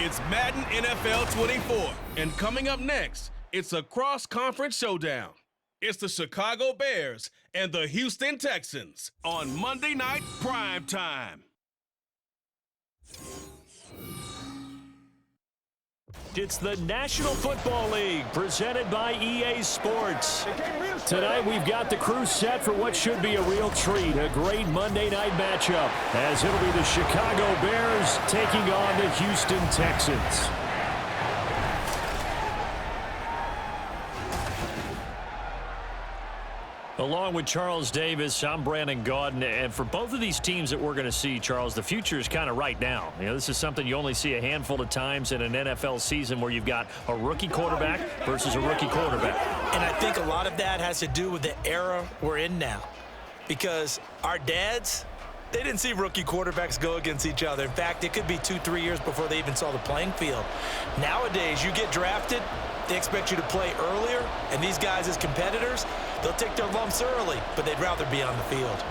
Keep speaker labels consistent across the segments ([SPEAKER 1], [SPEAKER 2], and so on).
[SPEAKER 1] It's Madden NFL 24. And coming up next, it's a cross-conference showdown. It's the Chicago Bears and the Houston Texans on Monday Night Prime Time.
[SPEAKER 2] It's the National Football League presented by EA Sports. Tonight we've got the crew set for what should be a real treat, a great Monday night matchup, as it'll be the Chicago Bears taking on the Houston Texans. Along with Charles Davis, I'm Brandon Gaudin, and for both of these teams that we're going to see, Charles, the future is kind of right now. You know, this is something you only see a handful of times in an NFL season where you've got a rookie quarterback versus a rookie quarterback.
[SPEAKER 3] And I think a lot of that has to do with the era we're in now, because our dads, they didn't see rookie quarterbacks go against each other. In fact, it could be 2-3 years before they even saw the playing field. Nowadays, you get drafted, they expect you to play earlier, and these guys as competitors, they'll take their lumps early, but they'd rather be on the field.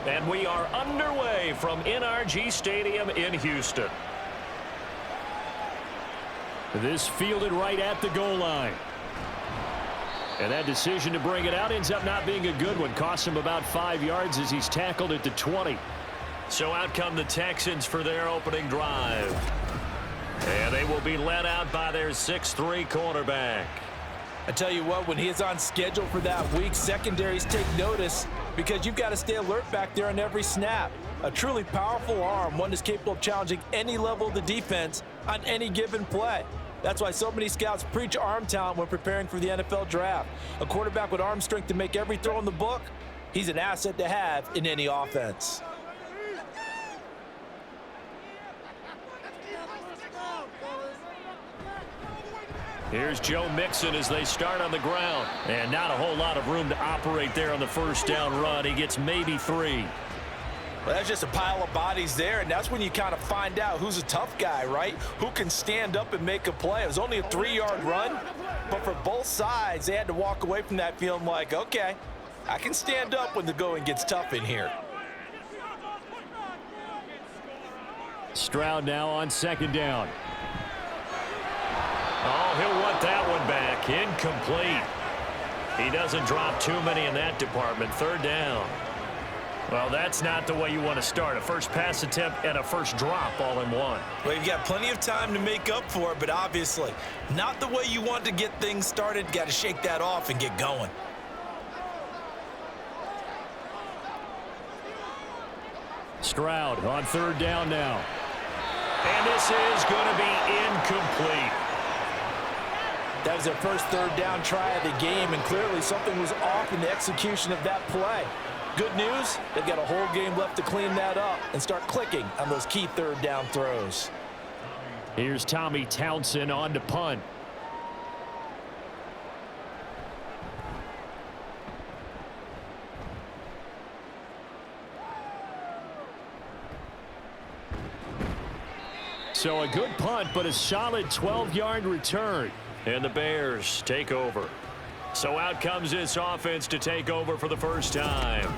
[SPEAKER 2] And we are underway from NRG Stadium in Houston. This fielded right at the goal line. And that decision to bring it out ends up not being a good one. Costs him about 5 yards as he's tackled at the 20. So out come the Texans for their opening drive. And they will be led out by their 6'3" quarterback.
[SPEAKER 3] I tell you what, when he is on schedule for that week, secondaries take notice because you've got to stay alert back there on every snap. A truly powerful arm, one that's capable of challenging any level of the defense on any given play. That's why so many scouts preach arm talent when preparing for the NFL draft. A quarterback with arm strength to make every throw in the book, he's an asset to have in any offense.
[SPEAKER 2] Here's Joe Mixon as they start on the ground. And not a whole lot of room to operate there on the first down run. He gets maybe 3.
[SPEAKER 3] Well, that's just a pile of bodies there, and that's when you kind of find out who's a tough guy, right? Who can stand up and make a play. It was only a 3-yard run, but for both sides, they had to walk away from that feeling like, okay, I can stand up when the going gets tough in here.
[SPEAKER 2] Stroud now on second down. Oh, he'll want that one back. Incomplete. He doesn't drop too many in that department. Third down. Well, that's not the way you want to start. A first pass attempt and a first drop all in one.
[SPEAKER 3] Well, you've got plenty of time to make up for it, but obviously not the way you want to get things started. Got to shake that off and get going.
[SPEAKER 2] Stroud on third down now. And this is going to be incomplete.
[SPEAKER 3] That was their first third down try of the game, and clearly something was off in the execution of that play. Good news, they've got a whole game left to clean that up and start clicking on those key third down throws.
[SPEAKER 2] Here's Tommy Townsend on to punt. So a good punt, but a solid 12-yard return. And the Bears take over. So out comes this offense to take over for the first time.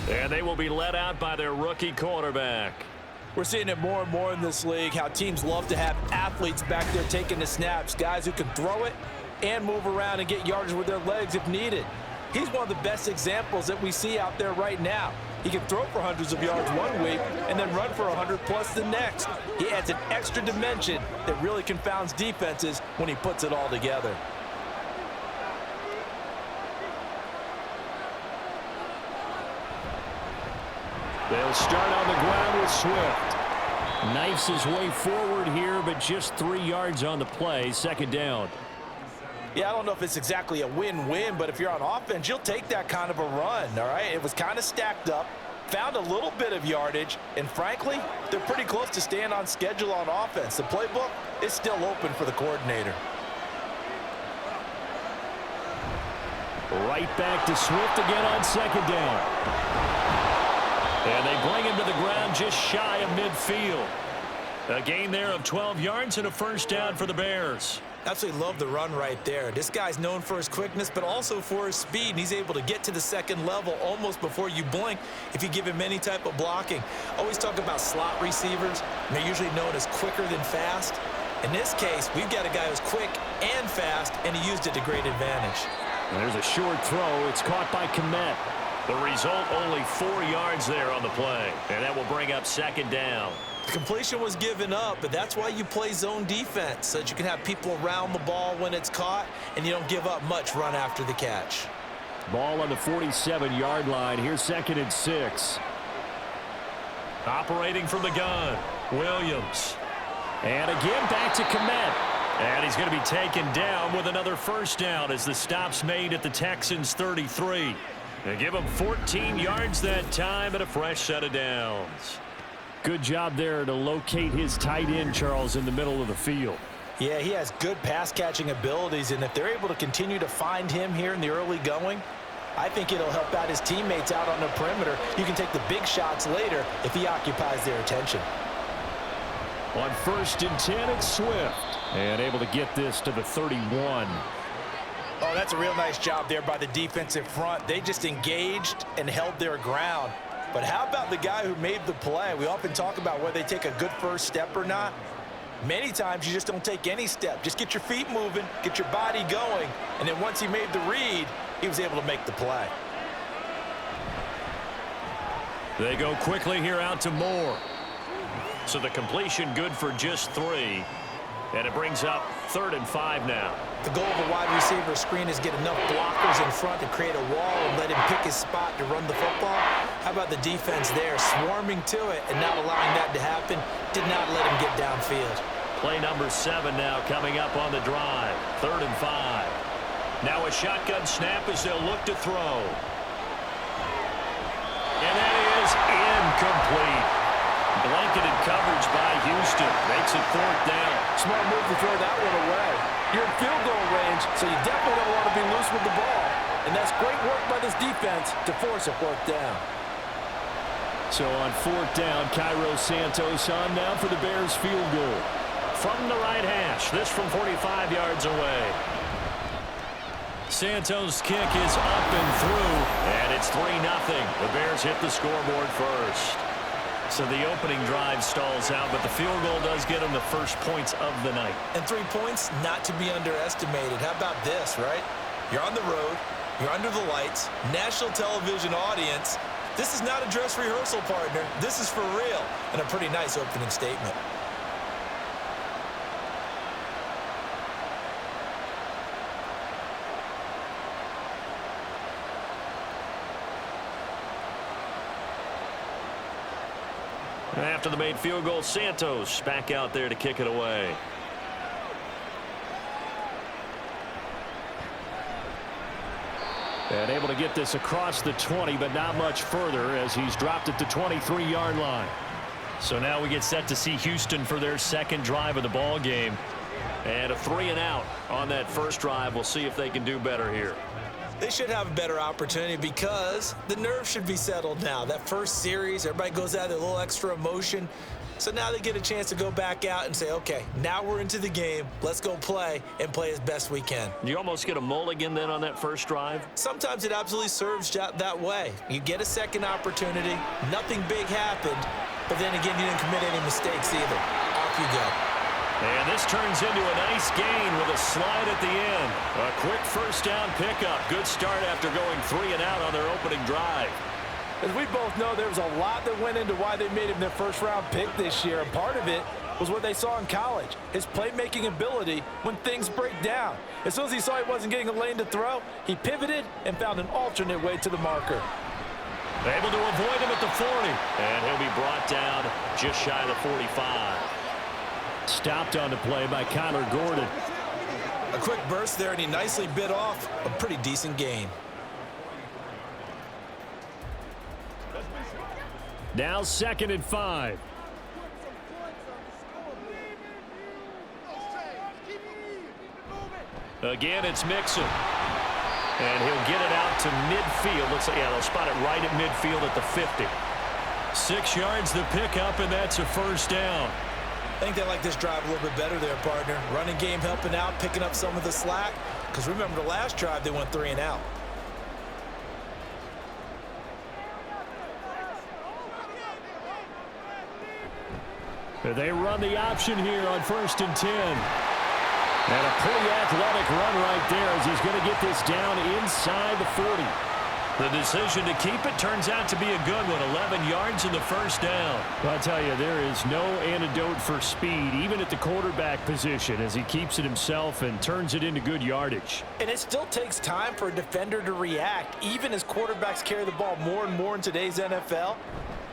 [SPEAKER 2] And they will be led out by their rookie quarterback.
[SPEAKER 3] We're seeing it more and more in this league, how teams love to have athletes back there taking the snaps, guys who can throw it and move around and get yardage with their legs if needed. He's one of the best examples that we see out there right now. He can throw for hundreds of yards one week and then run for 100+ the next. He adds an extra dimension that really confounds defenses when he puts it all together.
[SPEAKER 2] They'll start on the ground with Swift. Knifes his way forward here, but just 3 yards on the play. Second down.
[SPEAKER 3] Yeah, I don't know if it's exactly a win-win, but if you're on offense, you'll take that kind of a run, all right? It was kind of stacked up. found a little bit of yardage, and frankly, they're pretty close to staying on schedule on offense. The playbook is still open for the coordinator.
[SPEAKER 2] Right back to Swift again on second down. And they bring him to the ground just shy of midfield. A gain there of 12 yards and a first down for the Bears.
[SPEAKER 3] Absolutely love the run right there. This guy's known for his quickness, but also for his speed. And he's able to get to the second level almost before you blink if you give him any type of blocking. Always talk about slot receivers. And they're usually known as quicker than fast. In this case, we've got a guy who's quick and fast, and he used it to great advantage.
[SPEAKER 2] And there's a short throw. It's caught by Kmet. The result, only 4 yards there on the play. And that will bring up second down.
[SPEAKER 3] The completion was given up, but that's why you play zone defense, so that you can have people around the ball when it's caught, and you don't give up much run after the catch.
[SPEAKER 2] Ball on the 47-yard line. Here's 2nd and 6. Operating from the gun, Williams. And again, back to Kmet. And he's going to be taken down with another first down as the stop's made at the Texans' 33. They give him 14 yards that time and a fresh set of downs. Good job there to locate his tight end, Charles, in the middle of the field.
[SPEAKER 3] Yeah, he has good pass-catching abilities, and if they're able to continue to find him here in the early going, I think it'll help out his teammates out on the perimeter. You can take the big shots later if he occupies their attention.
[SPEAKER 2] On 1st and 10, it's Swift. And able to get this to the 31.
[SPEAKER 3] Oh, that's a real nice job there by the defensive front. They just engaged and held their ground. But how about the guy who made the play? We often talk about whether they take a good first step or not. Many times you just don't take any step. Just get your feet moving, get your body going, and then once he made the read, he was able to make the play.
[SPEAKER 2] They go quickly here out to Moore. So the completion good for just 3. And it brings up 3rd and 5 now.
[SPEAKER 3] The goal of a wide receiver screen is get enough blockers in front to create a wall and let him pick his spot to run the football. How about the defense there, swarming to it and not allowing that to happen? Did not let him get downfield.
[SPEAKER 2] Play number 7 now coming up on the drive. 3rd and 5. Now a shotgun snap as they'll look to throw. And that is incomplete. Blanketed coverage by Houston. Makes it 4th down.
[SPEAKER 3] Smart move to throw that one away. You're in field goal range, so you definitely don't want to be loose with the ball. And that's great work by this defense to force a 4th down.
[SPEAKER 2] So on 4th down, Cairo Santos on now for the Bears field goal. From the right hash, this from 45 yards away. Santos' kick is up and through, and it's 3-0. The Bears hit the scoreboard first. So the opening drive stalls out, but the field goal does get them the first points of the night.
[SPEAKER 3] And 3 points, not to be underestimated. How about this, right? You're on the road, you're under the lights, national television audience. This is not a dress rehearsal, partner. This is for real, and a pretty nice opening statement.
[SPEAKER 2] After the made field goal, Santos back out there to kick it away. And able to get this across the 20, but not much further as he's dropped it to 23-yard line. So now we get set to see Houston for their second drive of the ball game. And a 3-and-out on that first drive. We'll see if they can do better here.
[SPEAKER 3] They should have a better opportunity because the nerves should be settled now. That first series, everybody goes out with a little extra emotion. So now they get a chance to go back out and say, okay, now we're into the game. Let's go play and play as best we can.
[SPEAKER 2] You almost get a mulligan then on that first drive?
[SPEAKER 3] Sometimes it absolutely serves that way. You get a second opportunity. Nothing big happened. But then again, you didn't commit any mistakes either. Off you go.
[SPEAKER 2] And this turns into a nice gain with a slide at the end. A quick first down pickup. Good start after going 3-and-out on their opening drive.
[SPEAKER 3] As we both know, there was a lot that went into why they made him their first-round pick this year. And part of it was what they saw in college, his playmaking ability when things break down. As soon as he saw he wasn't getting a lane to throw, he pivoted and found an alternate way to the marker.
[SPEAKER 2] Able to avoid him at the 40. And he'll be brought down just shy of the 45. Stopped on the play by Kyler Gordon.
[SPEAKER 3] A quick burst there, and he nicely bit off a pretty decent gain.
[SPEAKER 2] Now 2nd and 5. Again, it's Mixon. And he'll get it out to midfield. Looks like, yeah, they'll spot it right at midfield at the 50. 6 yards the pickup, and that's a first down.
[SPEAKER 3] I think they like this drive a little bit better there, partner. Running game helping out, picking up some of the slack. Because remember, the last drive, they went 3 and out.
[SPEAKER 2] They run the option here on 1st and 10. And a pretty athletic run right there as he's going to get this down inside the 40. The decision to keep it turns out to be a good one. 11 yards in the first down. Well, I tell you, there is no antidote for speed, even at the quarterback position, as he keeps it himself and turns it into good yardage.
[SPEAKER 3] And it still takes time for a defender to react, even as quarterbacks carry the ball more and more in today's NFL.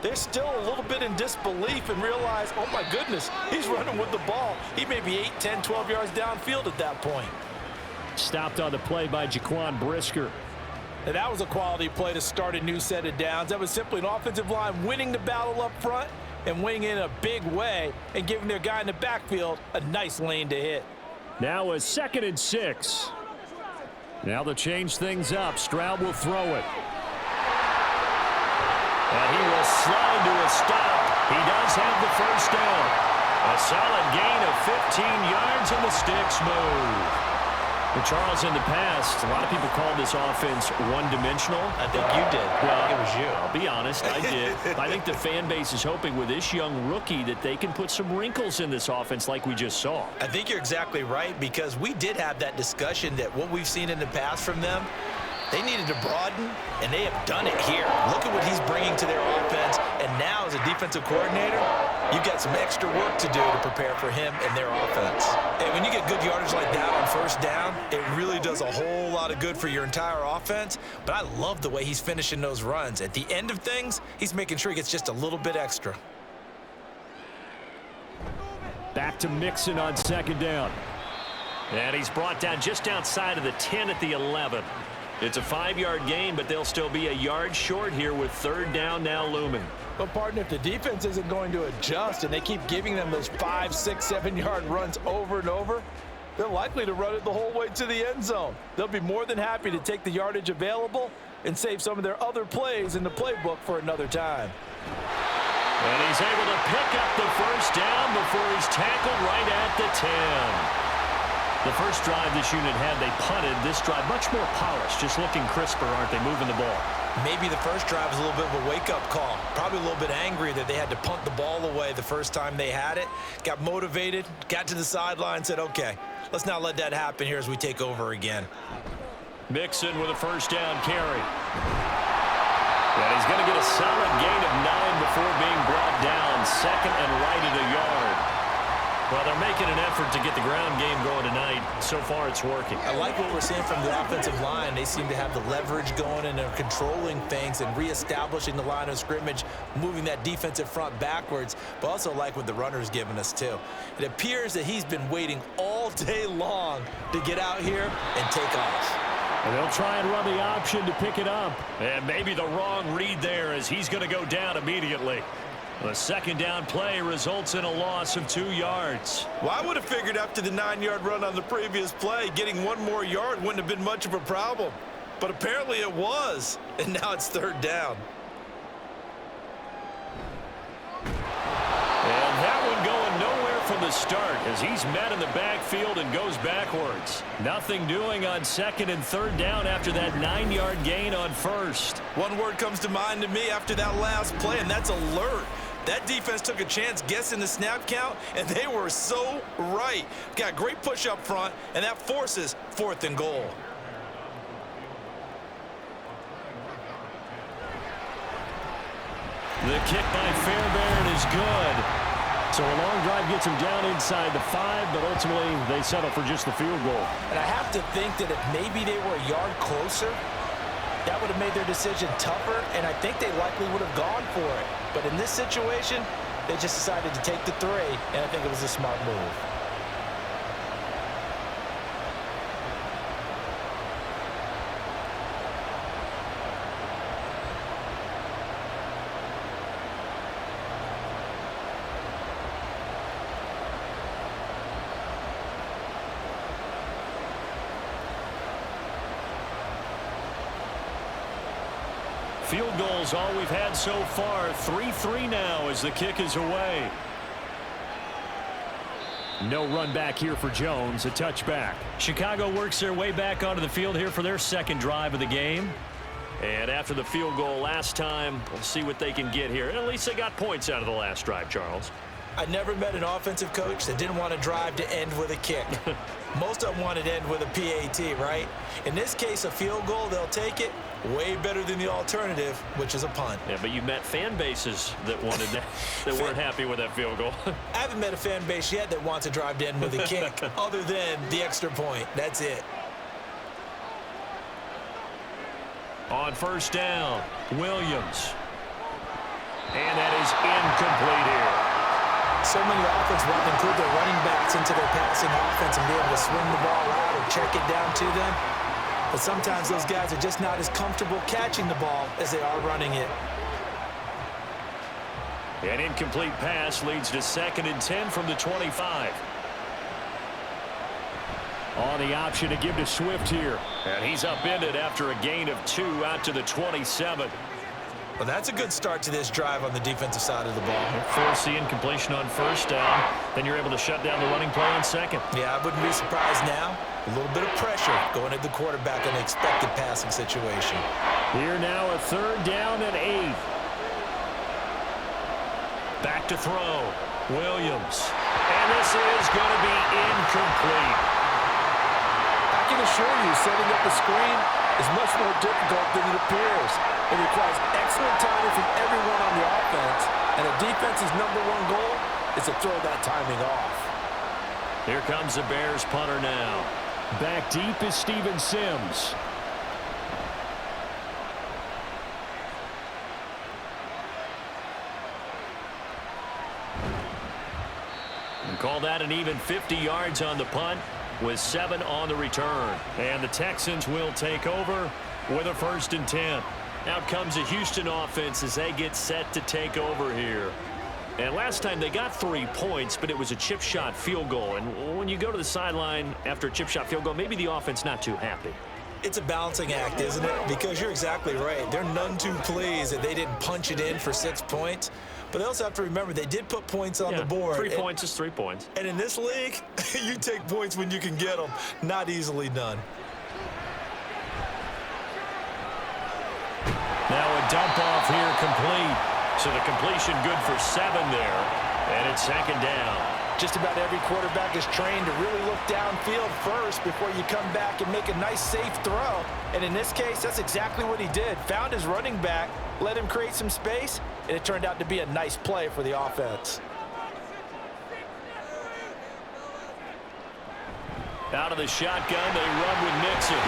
[SPEAKER 3] They're still a little bit in disbelief and realize, oh my goodness, he's running with the ball. He may be 8, 10, 12 yards downfield at that point.
[SPEAKER 2] Stopped on the play by Jaquan Brisker.
[SPEAKER 3] And that was a quality play to start a new set of downs. That was simply an offensive line winning the battle up front and winning in a big way and giving their guy in the backfield a nice lane to hit.
[SPEAKER 2] Now a 2nd and 6. Now they'll change things up. Stroud will throw it. And he will slide to a stop. He does have the first down. A solid gain of 15 yards and the sticks move. Well, Charles, in the past, a lot of people called this offense one-dimensional.
[SPEAKER 3] I think you did.
[SPEAKER 2] Well,
[SPEAKER 3] it was you.
[SPEAKER 2] I'll be honest, I did. I think the fan base is hoping with this young rookie that they can put some wrinkles in this offense like we just saw.
[SPEAKER 3] I think you're exactly right, because we did have that discussion that what we've seen in the past from them, they needed to broaden, and they have done it here. Look at what he's bringing to their offense, and now as a defensive coordinator, you've got some extra work to do to prepare for him and their offense. And when you get good yardage like that on first down, it really does a whole lot of good for your entire offense. But I love the way he's finishing those runs. At the end of things, he's making sure he gets just a little bit extra.
[SPEAKER 2] Back to Mixon on 2nd down. And he's brought down just outside of the 10 at the 11. It's a 5-yard gain, but they'll still be a yard short here with 3rd down now looming.
[SPEAKER 3] But, partner, if the defense isn't going to adjust and they keep giving them those 5, 6, 7-yard runs over and over, they're likely to run it the whole way to the end zone. They'll be more than happy to take the yardage available and save some of their other plays in the playbook for another time.
[SPEAKER 2] And he's able to pick up the first down before he's tackled right at the 10. The first drive this unit had, they punted. This drive, much more polished, just looking crisper, aren't they, moving the ball?
[SPEAKER 3] Maybe the first drive was a little bit of a wake-up call. Probably a little bit angry that they had to punt the ball away the first time they had it. Got motivated, got to the sideline, said, okay, let's not let that happen here as we take over again.
[SPEAKER 2] Mixon with a first down carry. And he's going to get a solid gain of 9 before being brought down. 2nd and right at a yard. Well, they're making an effort to get the ground game going tonight. So far, it's working.
[SPEAKER 3] I like what we're seeing from the offensive line. They seem to have the leverage going, and they're controlling things and reestablishing the line of scrimmage, moving that defensive front backwards, but also like what the runner's giving us, too. It appears that he's been waiting all day long to get out here and take off.
[SPEAKER 2] And they'll try and run the option to pick it up. And maybe the wrong read there as he's going to go down immediately. The 2nd down play results in a loss of 2 yards.
[SPEAKER 3] Well, I would have figured after the 9-yard run on the previous play, getting 1 more yard wouldn't have been much of a problem. But apparently it was, and now it's 3rd down.
[SPEAKER 2] And that one going nowhere from the start as he's met in the backfield and goes backwards. Nothing doing on 2nd and 3rd down after that 9-yard gain on 1st.
[SPEAKER 3] One word comes to mind to me after that last play, and that's alert. That defense took a chance guessing the snap count, and they were so right. Got great push up front, and that forces 4th and goal.
[SPEAKER 2] The kick by Fairbairn is good. So a long drive gets them down inside the 5, but ultimately they settle for just the field goal.
[SPEAKER 3] And I have to think that if maybe they were a yard closer, that would have made their decision tougher, and I think they likely would have gone for it. But in this situation, they just decided to take the 3, and I think it was a smart move.
[SPEAKER 2] Field goal's all we've had so far. 3-3 now as the kick is away. No run back here for Jones. A touchback. Chicago works their way back onto the field here for their second drive of the game. And after the field goal last time, we'll see what they can get here. At least they got points out of the last drive, Charles.
[SPEAKER 3] I never met an offensive coach that didn't want to drive to end with a kick. Most of them wanted to end with a PAT, right? In this case, a field goal, they'll take it. Way better than the alternative, which is a punt.
[SPEAKER 2] Yeah, but you met fan bases that wanted that, that weren't happy with that field goal.
[SPEAKER 3] I haven't met a fan base yet that wants to drive to end with a kick other than the extra point. That's it.
[SPEAKER 2] On first down, Williams. And that is incomplete here.
[SPEAKER 3] So many offenses want to include their running backs into their passing offense and be able to swing the ball out or check it down to them. But sometimes those guys are just not as comfortable catching the ball as they are running it.
[SPEAKER 2] An incomplete pass leads to 2nd and 10 from the 25. On the option to give to Swift here. And he's upended after a gain of 2 out to the 27.
[SPEAKER 3] Well, that's a good start to this drive on the defensive side of the ball.
[SPEAKER 2] Force the incompletion on first down. Then you're able to shut down the running play on second.
[SPEAKER 3] Yeah, I wouldn't be surprised now. A little bit of pressure going at the quarterback in an expected passing situation.
[SPEAKER 2] Here now a 3rd down and 8. Back to throw. Williams. And this is going to be incomplete.
[SPEAKER 3] I can assure you, setting up a screen is much more difficult than it appears. It requires excellent timing from everyone on the offense, and a defense's #1 goal is to throw that timing off.
[SPEAKER 2] Here comes the Bears punter now. Back deep is Steven Sims. And call that an even 50 yards on the punt with 7 on the return. And the Texans will take over with a 1st and 10. Out comes the Houston offense as they get set to take over here. And last time they got 3 points, but it was a chip shot field goal. And when you go to the sideline after a chip shot field goal, maybe the offense not too happy.
[SPEAKER 3] It's a balancing act, isn't it? Because you're exactly right. They're none too pleased that they didn't punch it in for 6 points. But they also have to remember they did put points on the board.
[SPEAKER 2] 3 points is 3 points.
[SPEAKER 3] And in this league, you take points when you can get them. Not easily done.
[SPEAKER 2] Now a dump off here complete. So the completion good for 7 there. And it's 2nd down.
[SPEAKER 3] Just about every quarterback is trained to really look downfield first before you come back and make a nice, safe throw. And in this case, that's exactly what he did. Found his running back, let him create some space, and it turned out to be a nice play for the offense.
[SPEAKER 2] Out of the shotgun, they run with Nixon.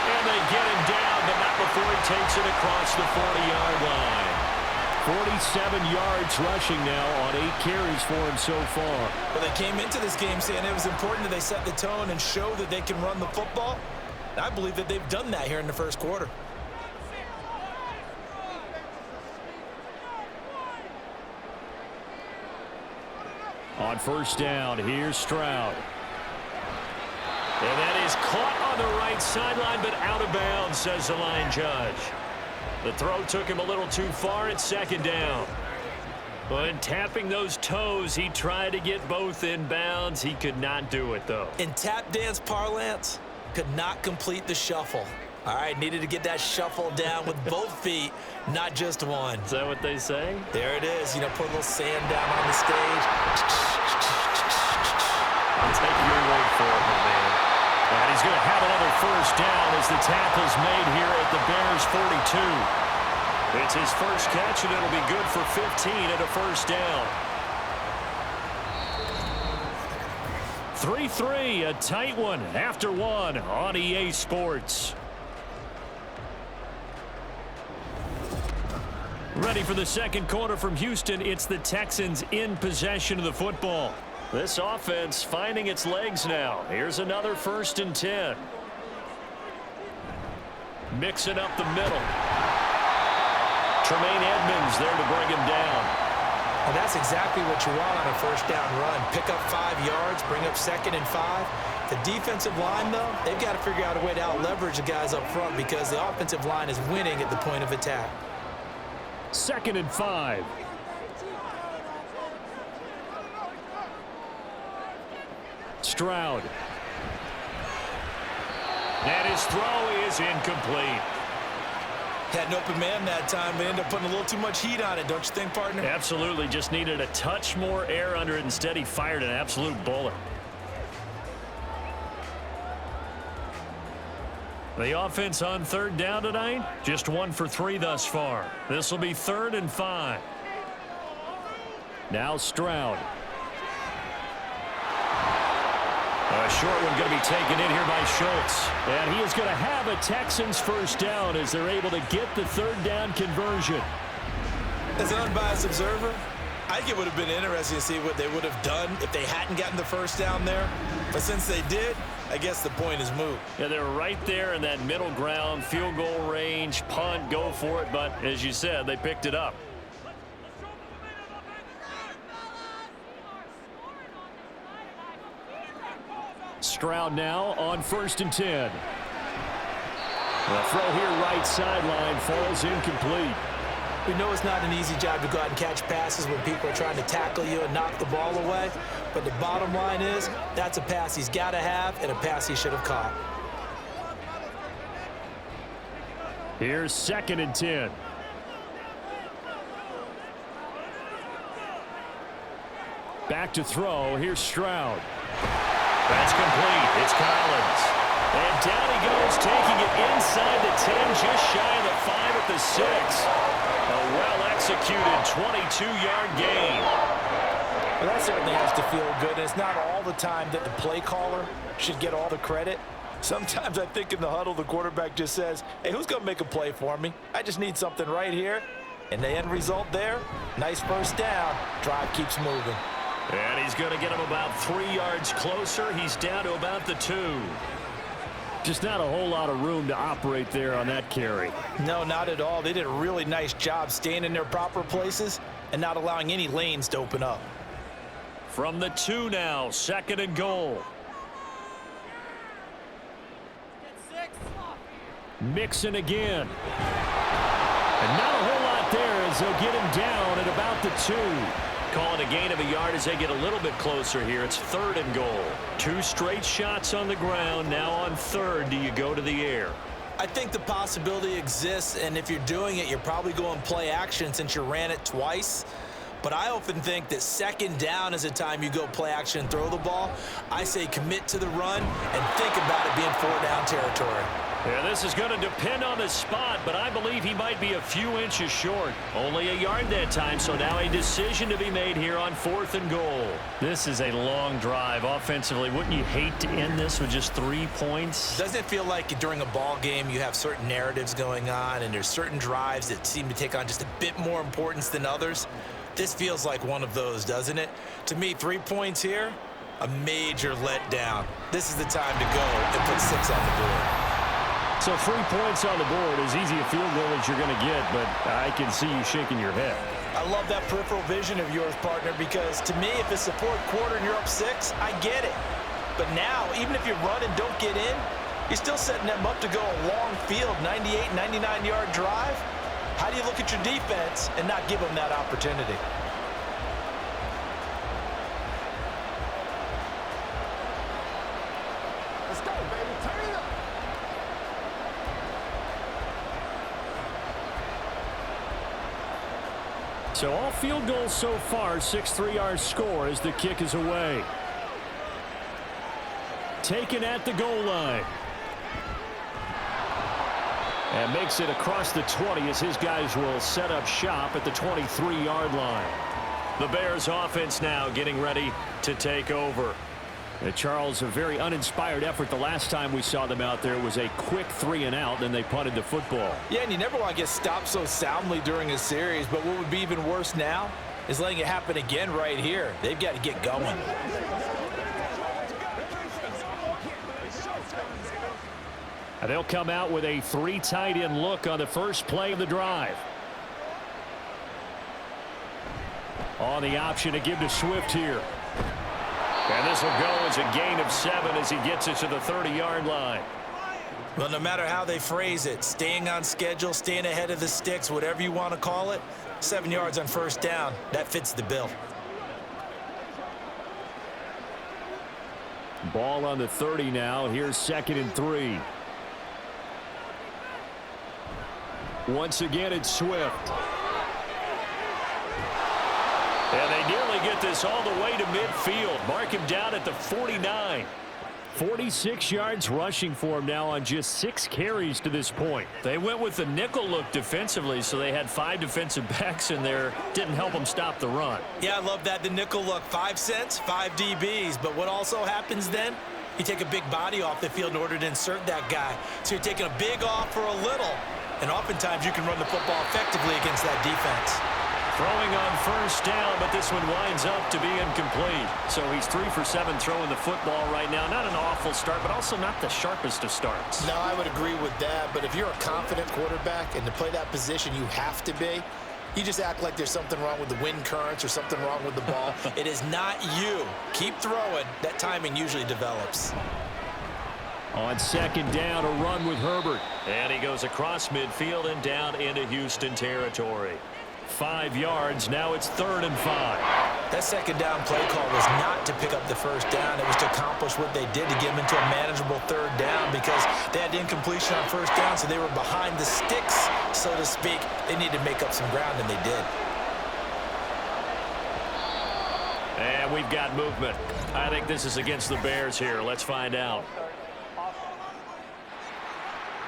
[SPEAKER 2] And they get him down, but not before he takes it across the 40-yard line. 47 yards rushing now on 8 carries for him so far.
[SPEAKER 3] Well, they came into this game saying it was important that they set the tone and show that they can run the football. And I believe that they've done that here in the first quarter.
[SPEAKER 2] On first down, here's Stroud. And that is caught on the right sideline, but out of bounds, says the line judge. The throw took him a little too far at 2nd down. When tapping those toes, he tried to get both in bounds. He could not do it, though.
[SPEAKER 3] In tap dance parlance, could not complete the shuffle. All right, needed to get that shuffle down with both feet, not just one.
[SPEAKER 2] Is that what they say?
[SPEAKER 3] There it is. You know, put a little sand down on the stage.
[SPEAKER 2] I'll take your word for it, my man. And he's going to have another first down as the tackle's made here at the Bears 42. It's his first catch, and it'll be good for 15 at a first down. 3-3, a tight one after 1 on EA Sports. Ready for the second quarter from Houston. It's the Texans in possession of the football. This offense finding its legs now. Here's another 1st and 10. Mixing up the middle. Tremaine Edmonds there to bring him down.
[SPEAKER 3] And that's exactly what you want on a first down run. Pick up 5 yards, bring up 2nd and 5. The defensive line, though, they've got to figure out a way to out-leverage the guys up front because the offensive line is winning at the point of attack.
[SPEAKER 2] 2nd and 5. Stroud. And his throw is incomplete.
[SPEAKER 3] Had an open man that time, but ended up putting a little too much heat on it, don't you think, partner?
[SPEAKER 2] Absolutely. Just needed a touch more air under it. Instead, he fired an absolute bullet. The offense on 3rd down tonight, just 1 for 3 thus far. This will be 3rd and 5. Now Stroud. A short one going to be taken in here by Schultz. And he is going to have a Texans first down as they're able to get the 3rd down conversion.
[SPEAKER 3] As an unbiased observer, I think it would have been interesting to see what they would have done if they hadn't gotten the first down there. But since they did, I guess the point is moot.
[SPEAKER 2] Yeah, they were right there in that middle ground, field goal range, punt, go for it. But as you said, they picked it up. Stroud now on 1st and 10. The throw here right sideline falls incomplete.
[SPEAKER 3] We know it's not an easy job to go out and catch passes when people are trying to tackle you and knock the ball away. But the bottom line is that's a pass he's got to have and a pass he should have caught.
[SPEAKER 2] Here's 2nd and 10. Back to throw. Here's Stroud. That's complete. It's Collins. And down he goes, taking it inside the 10, just shy of the 5 at the 6. A well-executed 22-yard gain.
[SPEAKER 3] Well, that certainly has to feel good. And it's not all the time that the play caller should get all the credit. Sometimes I think in the huddle, the quarterback just says, hey, who's going to make a play for me? I just need something right here. And the end result there, nice first down. Drive keeps moving.
[SPEAKER 2] And he's going to get him about 3 yards closer. He's down to about the 2. Just not a whole lot of room to operate there on that carry.
[SPEAKER 3] No, not at all. They did a really nice job staying in their proper places and not allowing any lanes to open up.
[SPEAKER 2] From the 2 now, 2nd and goal. Mixon again. And not a whole lot there as they'll get him down at about the 2. Calling a gain of a yard as they get a little bit closer here. It's 3rd and goal. 2 straight shots on the ground. Now on 3rd, do you go to the air?
[SPEAKER 3] I think the possibility exists, and if you're doing it, you're probably going play action since you ran it twice. But I often think that 2nd down is a time you go play action and throw the ball. I say commit to the run and think about it being 4-down territory.
[SPEAKER 2] Yeah, this is going to depend on the spot, but I believe he might be a few inches short. Only a yard that time, so now a decision to be made here on 4th and goal. This is a long drive offensively. Wouldn't you hate to end this with just 3 points?
[SPEAKER 3] Doesn't it feel like during a ball game you have certain narratives going on and there's certain drives that seem to take on just a bit more importance than others? This feels like one of those, doesn't it? To me, 3 points here, a major letdown. This is the time to go and put 6 on the board.
[SPEAKER 2] So 3 points on the board, as easy a field goal as you're going to get, but I can see you shaking your head.
[SPEAKER 3] I love that peripheral vision of yours, partner, because to me, if it's the 4th quarter and you're up 6, I get it. But now, even if you run and don't get in, you're still setting them up to go a long field, 98, 99-yard drive. How do you look at your defense and not give them that opportunity?
[SPEAKER 4] Let's go, baby. Turn it up.
[SPEAKER 2] So all field goals so far, 6-3 our score as the kick is away. Taken at the goal line. And makes it across the 20 as his guys will set up shop at the 23-yard line. The Bears offense now getting ready to take over. Charles, a very uninspired effort. The last time we saw them out there was a quick 3-and-out, then they punted the football.
[SPEAKER 3] Yeah, and you never want to get stopped so soundly during a series, but what would be even worse now is letting it happen again right here. They've got to get going.
[SPEAKER 2] And they'll come out with a 3 tight end look on the first play of the drive. On the option to give to Swift here. And this will go as a gain of 7 as he gets it to the 30-yard line.
[SPEAKER 3] Well, no matter how they phrase it, staying on schedule, staying ahead of the sticks, whatever you want to call it, 7 yards on first down, that fits the bill.
[SPEAKER 2] Ball on the 30 now. Here's 2nd and 3. Once again, it's Swift. And they nearly get this all the way to midfield. Mark him down at the 49. 46 yards rushing for him now on just 6 carries to this point.
[SPEAKER 5] They went with the nickel look defensively, so they had 5 defensive backs in there. Didn't help them stop the run.
[SPEAKER 3] Yeah, I love that, the nickel look. 5 cents, 5 DBs. But what also happens then? You take a big body off the field in order to insert that guy. So you're taking a big off for a little. And oftentimes you can run the football effectively against that defense.
[SPEAKER 2] Throwing on first down, but this one winds up to be incomplete.
[SPEAKER 5] So he's 3 for 7 throwing the football right now. Not an awful start, but also not the sharpest of starts.
[SPEAKER 6] No, I would agree with that. But if you're a confident quarterback and to play that position, you have to be. You just act like there's something wrong with the wind currents or something wrong with the ball.
[SPEAKER 3] It is not you. Keep throwing. That timing usually develops.
[SPEAKER 2] On 2nd down, a run with Herbert.
[SPEAKER 5] And he goes across midfield and down into Houston territory.
[SPEAKER 2] 5 yards. Now it's 3rd and 5.
[SPEAKER 3] That 2nd down play call was not to pick up the first down. It was to accomplish what they did to get them into a manageable 3rd down because they had incompletion on first down, so they were behind the sticks, so to speak. They needed to make up some ground, and they did.
[SPEAKER 2] And we've got movement.
[SPEAKER 5] I think this is against the Bears here. Let's find out.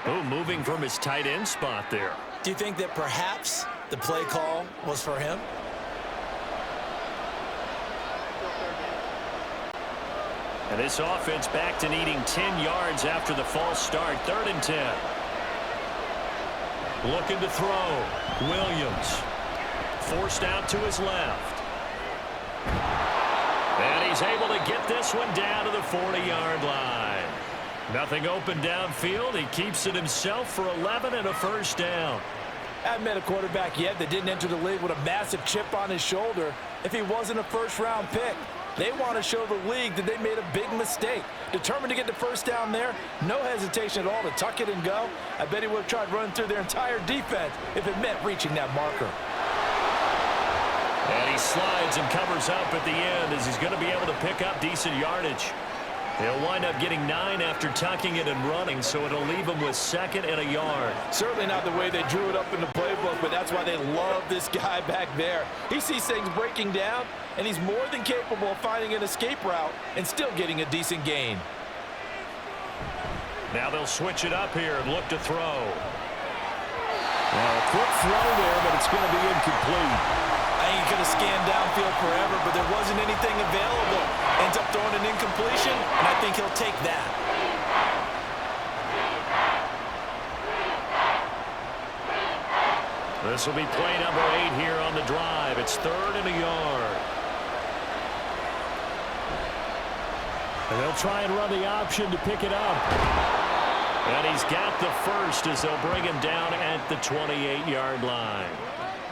[SPEAKER 5] Oh, moving from his tight end spot there.
[SPEAKER 3] Do you think that perhaps the play call was for him?
[SPEAKER 2] And this offense back to needing 10 yards after the false start. 3rd and 10. Looking to throw. Williams. Forced out to his left. And he's able to get this one down to the 40-yard line. Nothing open downfield. He keeps it himself for 11 and a first down.
[SPEAKER 3] I haven't met a quarterback yet that didn't enter the league with a massive chip on his shoulder if he wasn't a first-round pick. They want to show the league that they made a big mistake. Determined to get the first down there, no hesitation at all to tuck it and go. I bet he would have tried running through their entire defense if it meant reaching that marker.
[SPEAKER 2] And he slides and covers up at the end as he's going to be able to pick up decent yardage. He'll wind up getting 9 after tucking it and running, so it'll leave him with 2nd and a yard.
[SPEAKER 3] Certainly not the way they drew it up in the playbook, but that's why they love this guy back there. He sees things breaking down, and he's more than capable of finding an escape route and still getting a decent gain.
[SPEAKER 2] Now they'll switch it up here and look to throw.
[SPEAKER 5] Well, a quick throw there, but it's going to be incomplete.
[SPEAKER 3] I ain't going to scan downfield forever, but there wasn't anything available. Ends up throwing an incompletion, and I think he'll take that.
[SPEAKER 2] This will be play number 8 here on the drive. It's 3rd and a yard. And they'll try and run the option to pick it up. And he's got the first as they'll bring him down at the 28-yard line.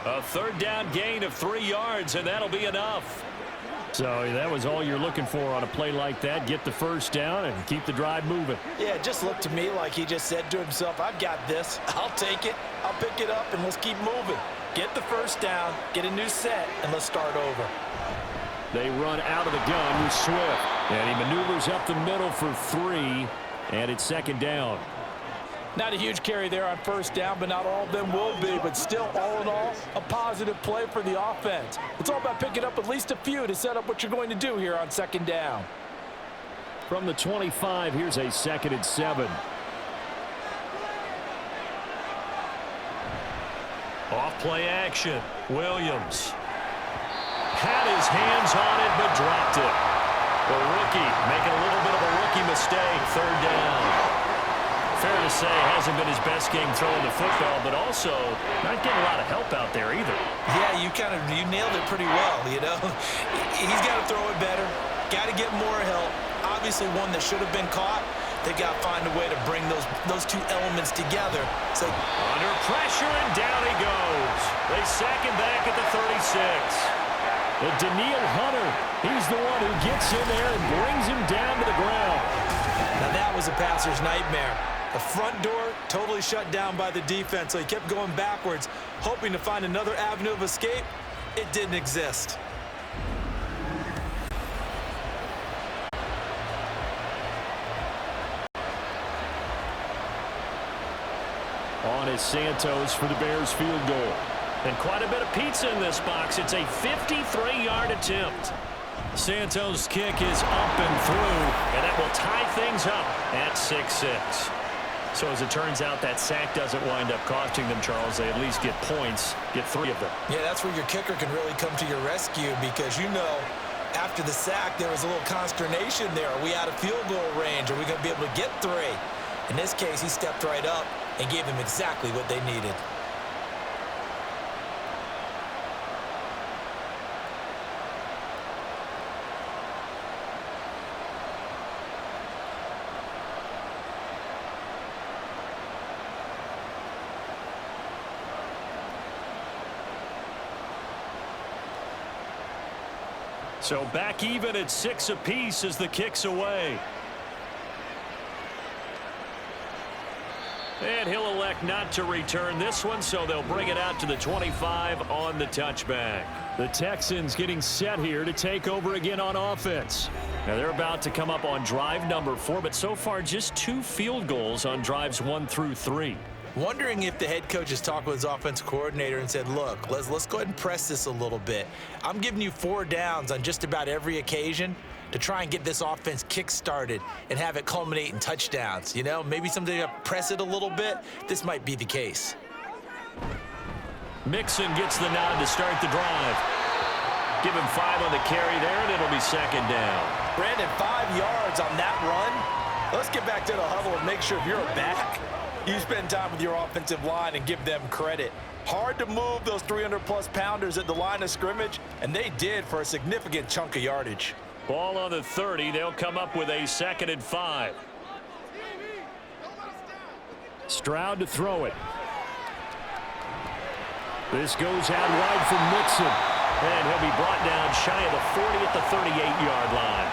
[SPEAKER 2] A 3rd down gain of 3 yards, and that'll be enough. So that was all you're looking for on a play like that. Get the first down and keep the drive moving.
[SPEAKER 3] Yeah, it just looked to me like he just said to himself, I've got this. I'll take it. I'll pick it up, and let's keep moving. Get the first down, get a new set, and let's start over.
[SPEAKER 2] They run out of the gun with Swift. And he maneuvers up the middle for 3, and it's 2nd down.
[SPEAKER 3] Not a huge carry there on first down, but not all of them will be. But still, all in all, a positive play for the offense. It's all about picking up at least a few to set up what you're going to do here on 2nd down.
[SPEAKER 2] From the 25, here's a 2nd and 7. Off play action. Williams had his hands on it, but dropped it. The rookie making a little bit of a rookie mistake. 3rd down. Fair to say, hasn't been his best game throwing the football, but also not getting a lot of help out there either.
[SPEAKER 3] Yeah, you nailed it pretty well, you know. He's got to throw it better. Got to get more help. Obviously one that should have been caught. They got to find a way to bring those two elements together. So
[SPEAKER 2] under pressure, and down he goes. They sack him back at the 36. And Daniil Hunter, he's the one who gets in there and brings him down to the ground.
[SPEAKER 3] Now that was a passer's nightmare. The front door totally shut down by the defense, so he kept going backwards, hoping to find another avenue of escape. It didn't exist.
[SPEAKER 2] On is Santos for the Bears field goal.
[SPEAKER 5] And quite a bit of pizza in this box. It's a 53-yard attempt. Santos' kick is up and through, and that will tie things up at 6-6. So as it turns out, that sack doesn't wind up costing them, Charles. They at least get points, get 3 of them.
[SPEAKER 3] Yeah, that's where your kicker can really come to your rescue, because after the sack, there was a little consternation there. Are we out of field goal range? Are we going to be able to get 3? In this case, he stepped right up and gave them exactly what they needed.
[SPEAKER 5] So back even at 6 apiece as the kick's away. And he'll elect not to return this one, so they'll bring it out to the 25 on the touchback.
[SPEAKER 2] The Texans getting set here to take over again on offense.
[SPEAKER 5] Now they're about to come up on drive number 4, but so far just 2 field goals on drives 1 through 3.
[SPEAKER 3] Wondering if the head coach has talked with his offensive coordinator and said, look, let's go ahead and press this a little bit. I'm giving you 4 downs on just about every occasion to try and get this offense kick-started and have it culminate in touchdowns. Maybe something to press it a little bit. This might be the case.
[SPEAKER 5] Mixon gets the nod to start the drive. Give him 5 on the carry there, and it'll be 2nd down.
[SPEAKER 3] Brandon, 5 yards on that run. Let's get back to the huddle and make sure if you're a back, you spend time with your offensive line and give them credit. Hard to move those 300-plus pounders at the line of scrimmage, and they did for a significant chunk of yardage.
[SPEAKER 5] Ball on the 30. They'll come up with a 2nd and 5.
[SPEAKER 2] Stroud to throw it. This goes out wide from Mixon.
[SPEAKER 5] And he'll be brought down shy of the 40 at the 38-yard line.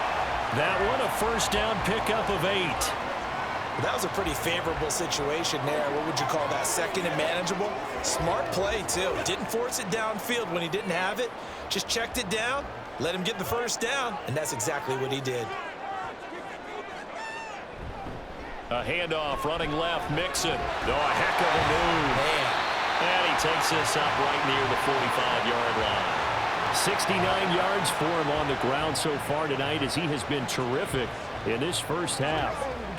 [SPEAKER 5] That one a 1st down pickup of 8.
[SPEAKER 3] That was a pretty favorable situation there. What would you call that? 2nd and manageable? Smart play, too. Didn't force it downfield when he didn't have it. Just checked it down, let him get the 1st down, and that's exactly what he did.
[SPEAKER 5] A handoff running left, Mixon. Oh, a heck of a move.
[SPEAKER 3] Man.
[SPEAKER 5] And he takes this up right near the 45-yard line.
[SPEAKER 2] 69 yards for him on the ground so far tonight as he has been terrific in this first half.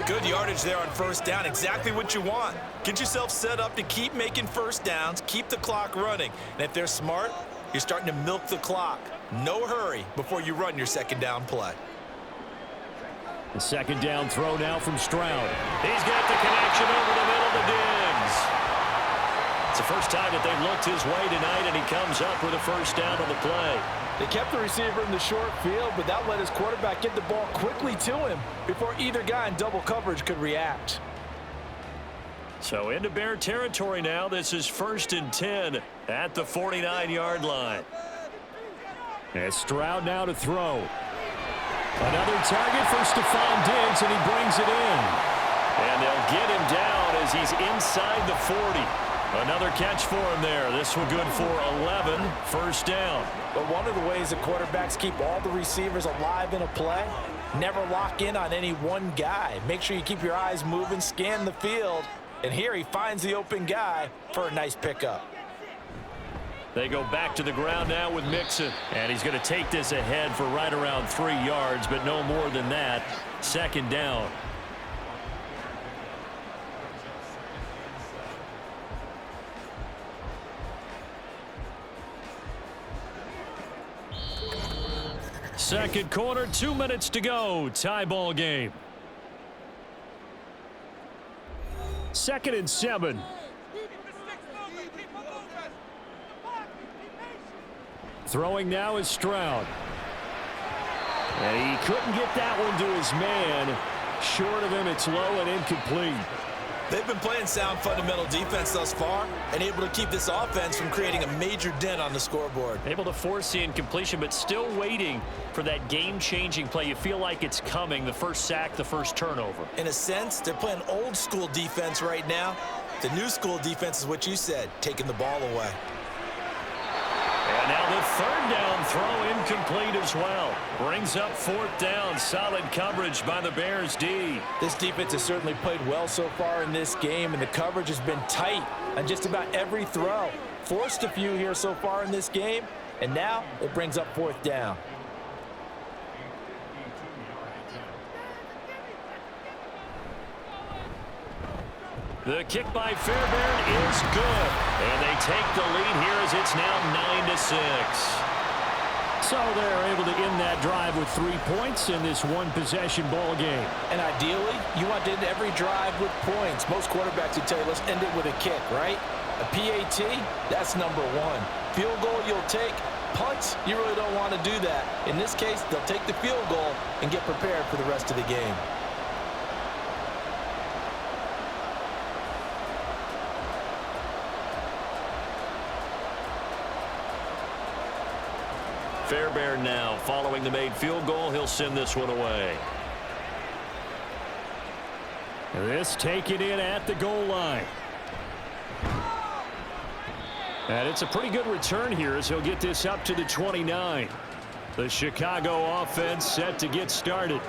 [SPEAKER 3] Good yardage there on 1st down. Exactly what you want. Get yourself set up to keep making 1st downs, keep the clock running. And if they're smart, you're starting to milk the clock. No hurry before you run your 2nd down play.
[SPEAKER 2] The 2nd down throw now from Stroud.
[SPEAKER 5] He's got the connection over the middle to Diggs. It's the first time that they've looked his way tonight, and he comes up with a 1st down on the play.
[SPEAKER 3] They kept the receiver in the short field, but that let his quarterback get the ball quickly to him before either guy in double coverage could react.
[SPEAKER 5] So into Bear territory now. This is 1st and 10 at the 49-yard line.
[SPEAKER 2] And Stroud now to throw. Another target for Stephon Diggs, and he brings it in.
[SPEAKER 5] And they'll get him down as he's inside the 40. Another catch for him there. This one good for 11, 1st down.
[SPEAKER 3] But one of the ways that quarterbacks keep all the receivers alive in a play, never lock in on any one guy. Make sure you keep your eyes moving, scan the field, and here he finds the open guy for a nice pickup.
[SPEAKER 5] They go back to the ground now with Mixon. And he's going to take this ahead for right around 3 yards, but no more than that. 2nd down. Second quarter, 2 minutes to go. Tie ball game.
[SPEAKER 2] 2nd and 7. Throwing now is Stroud. And he couldn't get that one to his man. Short of him, it's low and incomplete.
[SPEAKER 3] They've been playing sound fundamental defense thus far and able to keep this offense from creating a major dent on the scoreboard.
[SPEAKER 5] Able to force the incompletion, but still waiting for that game-changing play. You feel like it's coming, the first sack, the first turnover.
[SPEAKER 3] In a sense, they're playing old school defense right now. The new school defense is what you said, taking the ball away.
[SPEAKER 5] And now the third down throw incomplete as well. Brings up fourth down. Solid coverage by the Bears D.
[SPEAKER 3] This defense has certainly played well so far in this game, and the coverage has been tight on just about every throw. Forced a few here so far in this game, and now it brings up fourth down.
[SPEAKER 5] The kick by Fairbairn is good. And they take the lead here as it's now 9-6.
[SPEAKER 2] So they're able to end that drive with 3 points in this one-possession ball game.
[SPEAKER 3] And ideally, you want to end every drive with points. Most quarterbacks would tell you, let's end it with a kick, right? A PAT, that's number one. Field goal you'll take. Punts, you really don't want to do that. In this case, they'll take the field goal and get prepared for the rest of the game.
[SPEAKER 5] Fairbairn now following the made field goal. He'll send this one away.
[SPEAKER 2] This taken in at the goal line. And it's a pretty good return here as he'll get this up to the 29. The Chicago offense set to get started.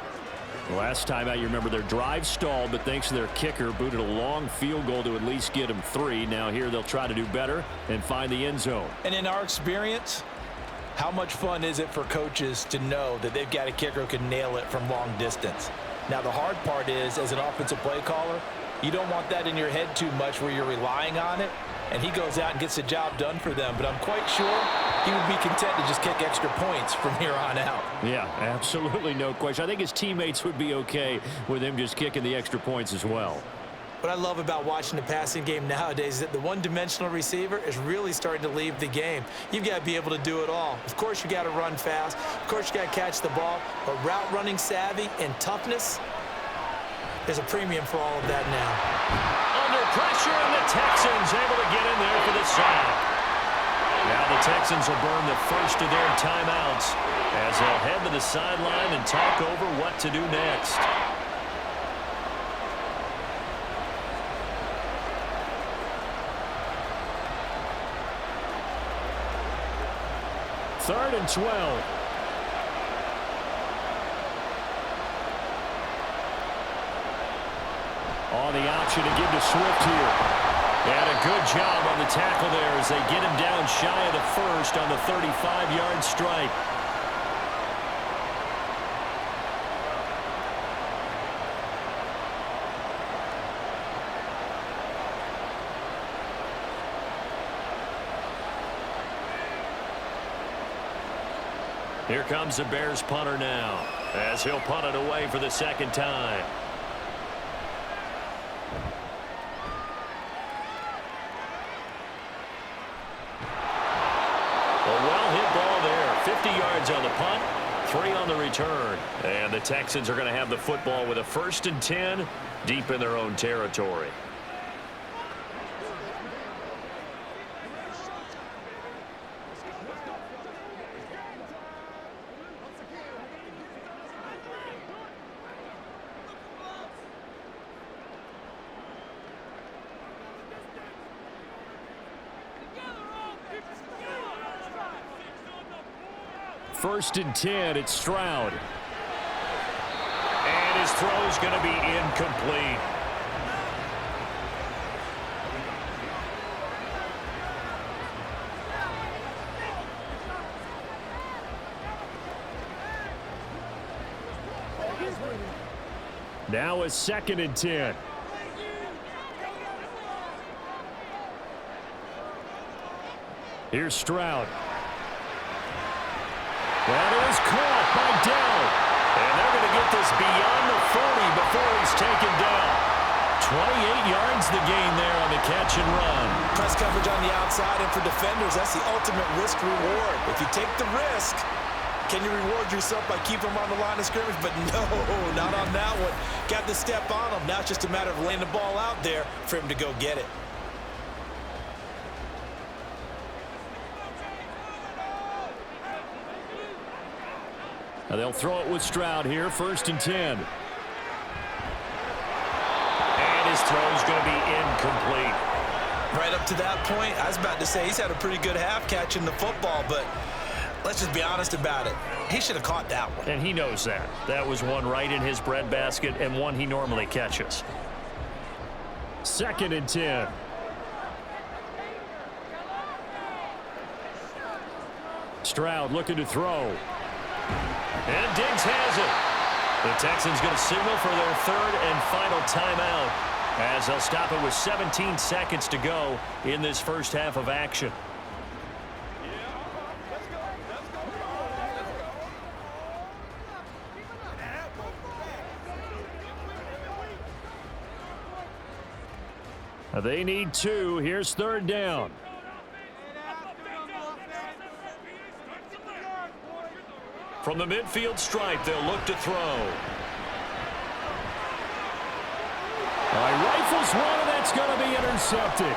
[SPEAKER 2] Last time out, you remember their drive stalled, but thanks to their kicker, booted a long field goal to at least get them 3. Now here they'll try to do better and find the end zone.
[SPEAKER 3] And in our experience, how much fun is it for coaches to know that they've got a kicker who can nail it from long distance? Now, the hard part is, as an offensive play caller, you don't want that in your head too much where you're relying on it, and he goes out and gets the job done for them. But I'm quite sure he would be content to just kick extra points from here on out.
[SPEAKER 2] Yeah, absolutely no question. I think his teammates would be okay with him just kicking the extra points as well.
[SPEAKER 3] What I love about watching the passing game nowadays is that the one-dimensional receiver is really starting to leave the game. You've got to be able to do it all. Of course, you got to run fast. Of course, you got to catch the ball. But route running savvy and toughness, there's a premium for all of that now.
[SPEAKER 5] Under pressure, and the Texans able to get in there for the sack. Now the Texans will burn the first of their timeouts as they'll head to the sideline and talk over what to do next.
[SPEAKER 2] Third and 12. On the option to give to Swift here. And a good job on the tackle there as they get him down shy of the first on the 35-yard stripe.
[SPEAKER 5] Here comes the Bears punter now as he'll punt it away for the second time. A well-hit ball there. 50 yards on the punt, 3 on the return. And the Texans are going to have the football with a 1st and 10 deep in their own territory.
[SPEAKER 2] First and 10, it's Stroud.
[SPEAKER 5] And his throw's going to be incomplete.
[SPEAKER 2] Now a 2nd and 10. Here's Stroud. That is caught by Dell.
[SPEAKER 5] And they're going to get this beyond the 40 before he's taken down. 28 yards the gain there on the catch and run.
[SPEAKER 3] Press coverage on the outside, and for defenders, that's the ultimate risk reward. If you take the risk, Can you reward yourself by keeping him on the line of scrimmage? But no, not on that one. Got to step on him. Now it's just a matter of laying the ball out there for him to go get it.
[SPEAKER 2] Now they'll throw it with Stroud here, 1st and 10. And his throw's going to be incomplete.
[SPEAKER 3] Right up to that point, I was about to say he's had a pretty good half catching the football, but let's just be honest about it. He should have caught that one.
[SPEAKER 2] And he knows that. That was one right in his breadbasket and one he normally catches. 2nd and 10. Stroud looking to throw. And Diggs has it. The Texans going to signal for their 3rd and final timeout as they'll stop it with 17 seconds to go in this first half of action. They need 2. Here's 3rd down. From the midfield stripe, they'll look to throw. Rifles one, and that's going to be intercepted.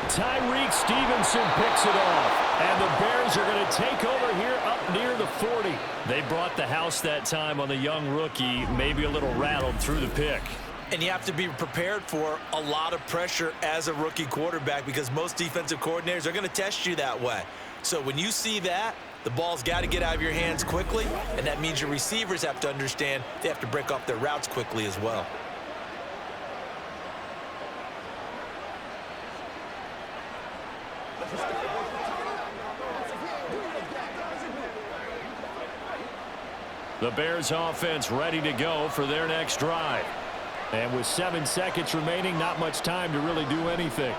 [SPEAKER 2] Tyreek Stevenson picks it off, and the Bears are going to take over here up near the 40. They brought the house that time on the young rookie, maybe a little rattled through the pick.
[SPEAKER 3] And you have to be prepared for a lot of pressure as a rookie quarterback because most defensive coordinators are going to test you that way. So when you see that, the ball's got to get out of your hands quickly, and that means your receivers have to understand they have to break off their routes quickly as well.
[SPEAKER 2] The Bears offense ready to go for their next drive. And with 7 seconds remaining, not much time to really do anything.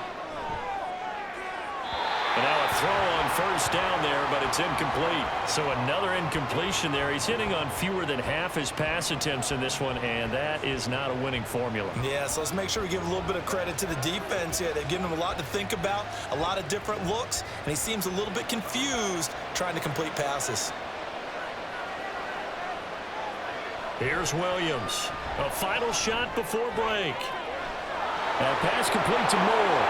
[SPEAKER 2] And now a throw on 1st down there, but it's incomplete. So another incompletion there. He's hitting on fewer than half his pass attempts in this one, and that is not a winning formula.
[SPEAKER 3] Yeah, so let's make sure we give a little bit of credit to the defense here. They've given him a lot to think about, a lot of different looks, and he seems a little bit confused trying to complete passes.
[SPEAKER 2] Here's Williams. A final shot before break. That pass complete to Moore.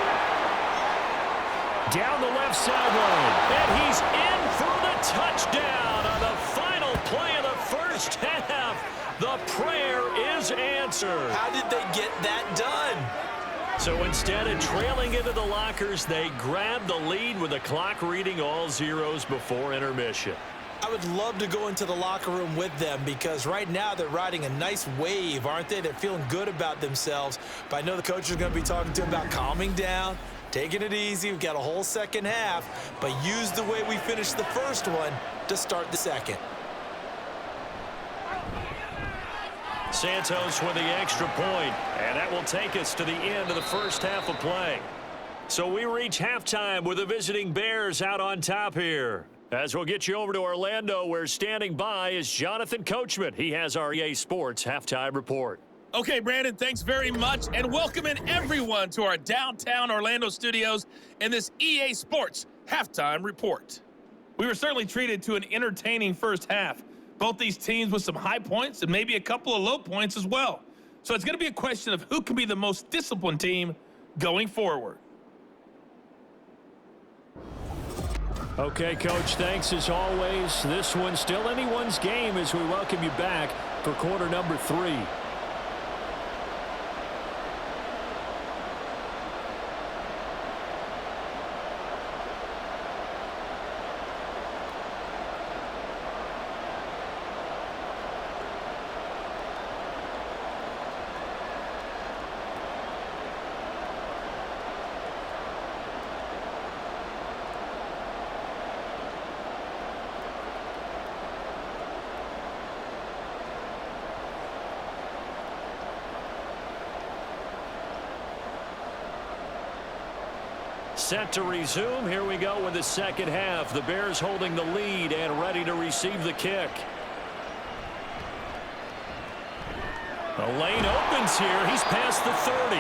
[SPEAKER 2] Down the left sideline. And he's in for the touchdown on the final play of the first half. The prayer is answered.
[SPEAKER 3] How did they get that done?
[SPEAKER 2] So instead of trailing into the lockers, they grabbed the lead with the clock reading all zeros before intermission.
[SPEAKER 3] I would love to go into the locker room with them because right now they're riding a nice wave, aren't they? They're feeling good about themselves. But I know the coach is going to be talking to them about calming down, taking it easy. We've got a whole second half, but use the way we finished the first one to start the second.
[SPEAKER 2] Santos with the extra point, and that will take us to the end of the first half of play. So we reach halftime with the visiting Bears out on top here. As we'll get you over to Orlando, where standing by is Jonathan Coachman. He has our EA Sports Halftime Report.
[SPEAKER 7] Okay, Brandon, thanks very much, and welcoming everyone to our downtown Orlando studios in this EA Sports Halftime Report. We were certainly treated to an entertaining first half. Both these teams with some high points and maybe a couple of low points as well. So it's going to be a question of who can be the most disciplined team going forward.
[SPEAKER 2] Okay, Coach, thanks as always. This one's still anyone's game as we welcome you back for quarter number 3. Set to resume. Here we go with the second half. The Bears holding the lead and ready to receive the kick. The lane opens here. He's past the 30.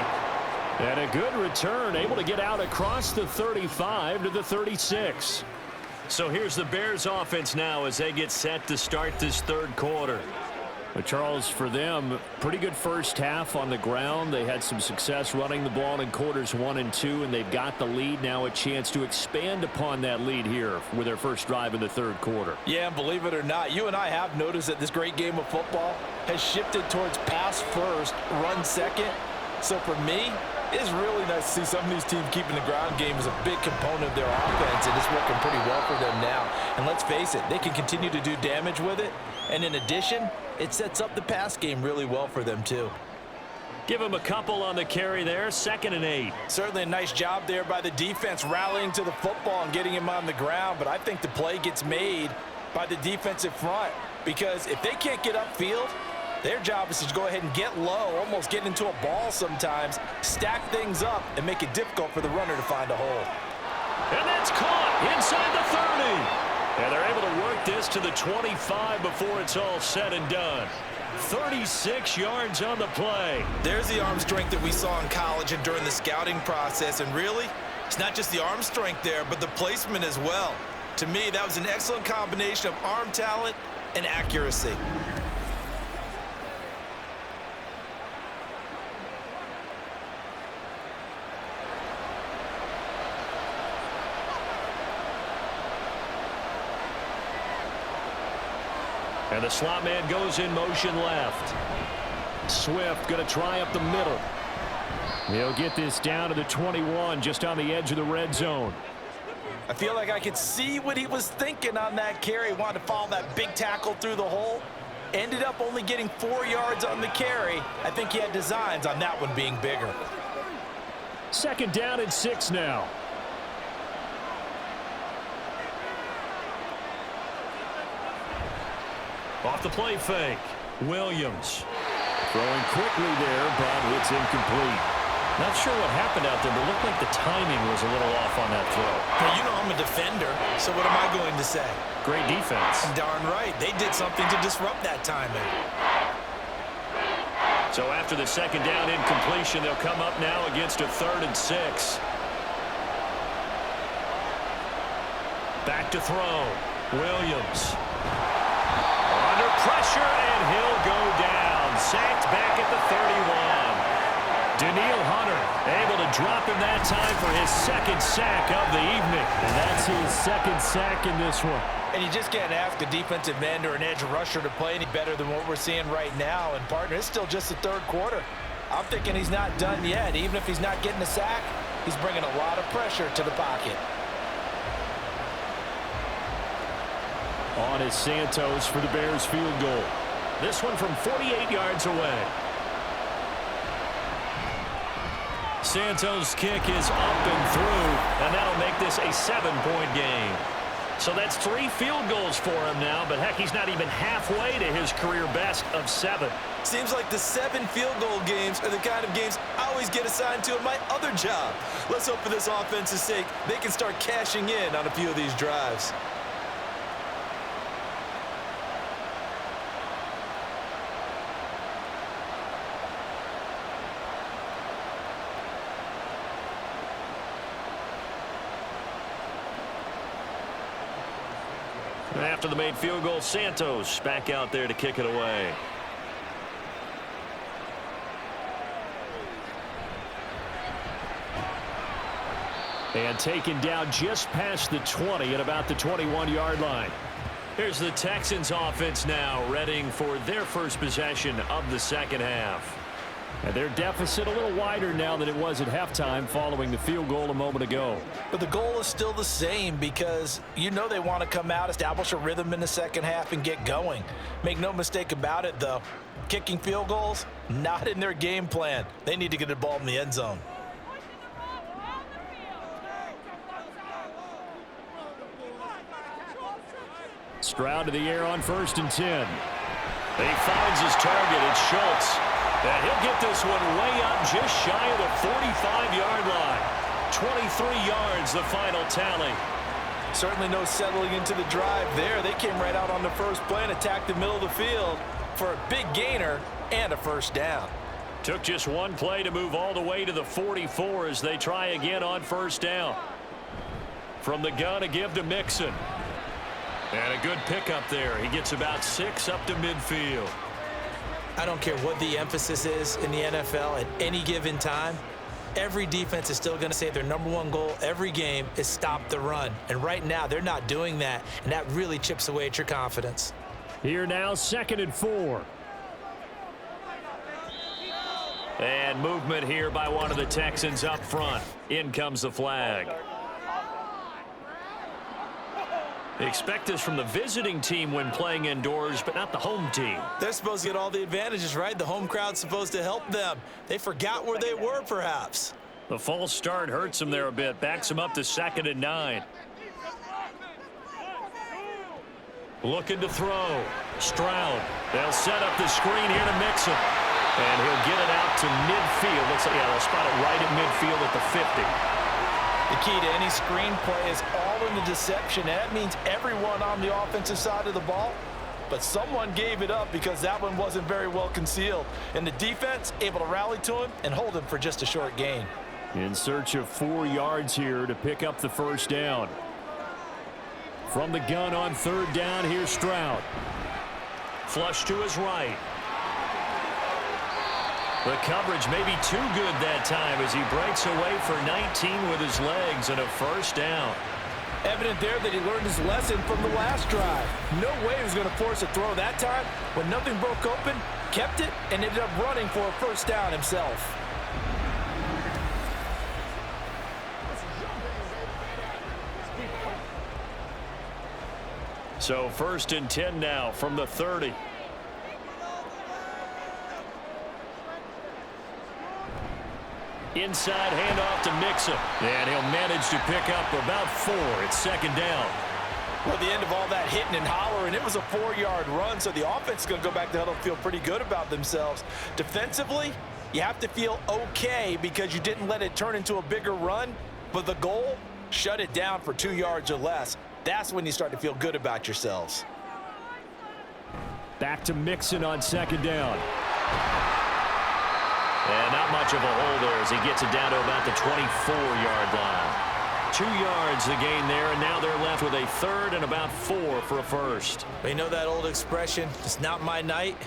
[SPEAKER 2] And a good return, able to get out across the 35 to the 36. So here's the Bears offense now as they get set to start this third quarter.
[SPEAKER 5] But Charles, for them, pretty good first half on the ground. They had some success running the ball in quarters 1 and 2, and they've got the lead now, a chance to expand upon that lead here with their first drive in the third quarter.
[SPEAKER 3] Yeah, and believe it or not, you and I have noticed that this great game of football has shifted towards pass first, run second. So for me, it's really nice to see some of these teams keeping the ground game as a big component of their offense, and it's working pretty well for them now. And let's face it, they can continue to do damage with it. And in addition, it sets up the pass game really well for them too.
[SPEAKER 2] Give them a couple on the carry there, 2nd and 8.
[SPEAKER 3] Certainly a nice job there by the defense rallying to the football and getting him on the ground, but I think the play gets made by the defensive front, because if they can't get upfield, their job is to go ahead and get low, almost get into a ball sometimes, stack things up, and make it difficult for the runner to find a hole.
[SPEAKER 2] And that's caught inside the 30. And they're able to work this to the 25 before it's all said and done. 36 yards on the play.
[SPEAKER 6] There's the arm strength that we saw in college and during the scouting process. And really, it's not just the arm strength there, but the placement as well. To me, that was an excellent combination of arm talent and accuracy.
[SPEAKER 2] And the slot man goes in motion left. Swift going to try up the middle. He'll get this down to the 21, just on the edge of the red zone.
[SPEAKER 3] I feel like I could see what he was thinking on that carry. Wanted to follow that big tackle through the hole. Ended up only getting 4 yards on the carry. I think he had designs on that one being bigger.
[SPEAKER 5] 2nd down and 6 now.
[SPEAKER 2] Off the play fake. Williams.
[SPEAKER 5] Throwing quickly there, but it's incomplete.
[SPEAKER 2] Not sure what happened out there, but it looked like the timing was a little off on that throw.
[SPEAKER 6] Now, you know I'm a defender, so what am I going to say?
[SPEAKER 2] Great defense.
[SPEAKER 6] Darn right. They did something to disrupt that timing.
[SPEAKER 2] So after the 2nd down incompletion, they'll come up now against a 3rd and 6. Back to throw. Williams. Under pressure, and he'll go down. Sacked back at the 31. Daniil Hunter able to drop him that time for his 2nd sack of the evening.
[SPEAKER 5] And that's his 2nd sack in this one.
[SPEAKER 3] And you just can't ask a defensive end or an edge rusher to play any better than what we're seeing right now. And, partner, it's still just the 3rd quarter. I'm thinking he's not done yet. Even if he's not getting a sack, he's bringing a lot of pressure to the pocket.
[SPEAKER 5] On is Santos for the Bears field goal.
[SPEAKER 2] This one from 48 yards away. Santos' kick is up and through, and that'll make this a 7-point game. So that's 3 field goals for him now, but heck, he's not even halfway to his career best of 7.
[SPEAKER 6] Seems like the 7 field goal games are the kind of games I always get assigned to in my other job. Let's hope for this offense's sake they can start cashing in on a few of these drives.
[SPEAKER 2] After the made field goal, Santos back out there to kick it away.
[SPEAKER 5] And taken down just past the 20 at about the 21-yard line.
[SPEAKER 2] Here's the Texans offense now, readying for their first possession of the 2nd half.
[SPEAKER 5] And their deficit a little wider now than it was at halftime following the field goal a moment ago.
[SPEAKER 3] But the goal is still the same, because you know they want to come out, establish a rhythm in the 2nd half, and get going. Make no mistake about it, though. Kicking field goals, not in their game plan. They need to get the ball in the end zone.
[SPEAKER 5] Stroud to the air on 1st and 10.
[SPEAKER 2] He finds his target. It's Schultz. And he'll get this one way up just shy of the 45-yard line. 23 yards, the final tally.
[SPEAKER 3] Certainly no settling into the drive there. They came right out on the first play and attacked the middle of the field for a big gainer and a 1st down.
[SPEAKER 2] Took just one play to move all the way to the 44 as they try again on 1st down. From the gun, a give to Mixon. And a good pickup there. He gets about 6 up to midfield.
[SPEAKER 3] I don't care what the emphasis is in the NFL at any given time. Every defense is still going to say their #1 goal every game is stop the run. And right now, they're not doing that, and that really chips away at your confidence.
[SPEAKER 2] Here now, 2nd and 4. And movement here by one of the Texans up front. In comes the flag. They expect this from the visiting team when playing indoors, but not the home team.
[SPEAKER 3] They're supposed to get all the advantages, right? The home crowd's supposed to help them. They forgot where they were, perhaps.
[SPEAKER 2] The false start hurts them there a bit. Backs them up to 2nd and 9. Looking to throw. Stroud. They'll set up the screen here to Mixon. And he'll get it out to midfield. Looks like, yeah, they'll spot it right at midfield at the 50.
[SPEAKER 3] The key to any screen play is all in the deception. And that means everyone on the offensive side of the ball. But someone gave it up because that one wasn't very well concealed. And the defense able to rally to him and hold him for just a short gain.
[SPEAKER 2] In search of 4 yards here to pick up the first down. From the gun on 3rd down, here's Stroud. Flush to his right. The coverage may be too good that time as he breaks away for 19 with his legs and a first down.
[SPEAKER 3] Evident there that he learned his lesson from the last drive. No way he was going to force a throw that time. When nothing broke open, kept it, and ended up running for a first down himself.
[SPEAKER 2] So 1st and 10 now from the 30. Inside handoff to Mixon. And he'll manage to pick up about 4. It's 2nd down.
[SPEAKER 3] Well, the end of all that hitting and hollering, it was a 4-yard run, so the offense is going to go back to huddle and feel pretty good about themselves. Defensively, you have to feel okay because you didn't let it turn into a bigger run, but the goal, shut it down for 2 yards or less. That's when you start to feel good about yourselves.
[SPEAKER 2] Back to Mixon on 2nd down. And not much of a hole there as he gets it down to about the 24-yard line. 2 yards the gain there, and now they're left with a 3rd and about 4 for a first.
[SPEAKER 3] You know that old expression, it's not my night?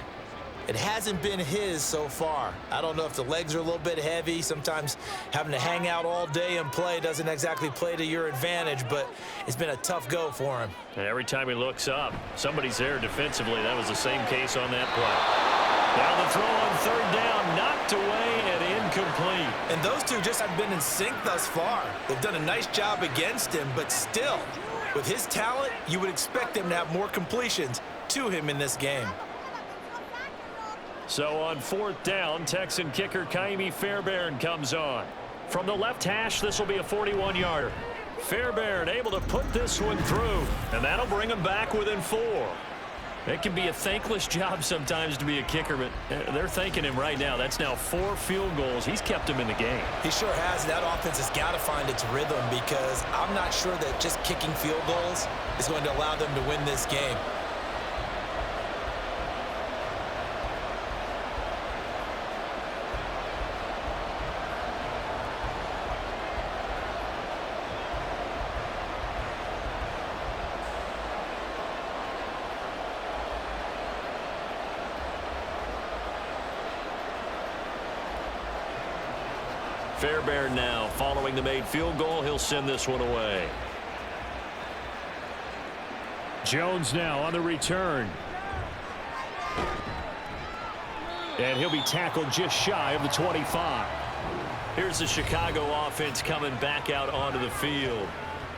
[SPEAKER 3] It hasn't been his so far. I don't know if the legs are a little bit heavy. Sometimes having to hang out all day and play doesn't exactly play to your advantage, but it's been a tough go for him.
[SPEAKER 2] And every time he looks up, somebody's there defensively. That was the same case on that play. Now the throw on 3rd down, knocked away and incomplete.
[SPEAKER 3] And those two just have been in sync thus far. They've done a nice job against him, but still, with his talent, you would expect him to have more completions to him in this game.
[SPEAKER 2] So on 4th down, Texan kicker Kaimi Fairbairn comes on. From the left hash, this will be a 41-yarder. Fairbairn able to put this one through, and that'll bring him back within 4. It can be a thankless job sometimes to be a kicker, but they're thanking him right now. That's now 4 field goals. He's kept him in the game.
[SPEAKER 3] He sure has. That offense has got to find its rhythm because I'm not sure that just kicking field goals is going to allow them to win this game.
[SPEAKER 2] Fairbairn now following the made field goal. He'll send this one away. Jones now on the return. And he'll be tackled just shy of the 25. Here's the Chicago offense coming back out onto the field.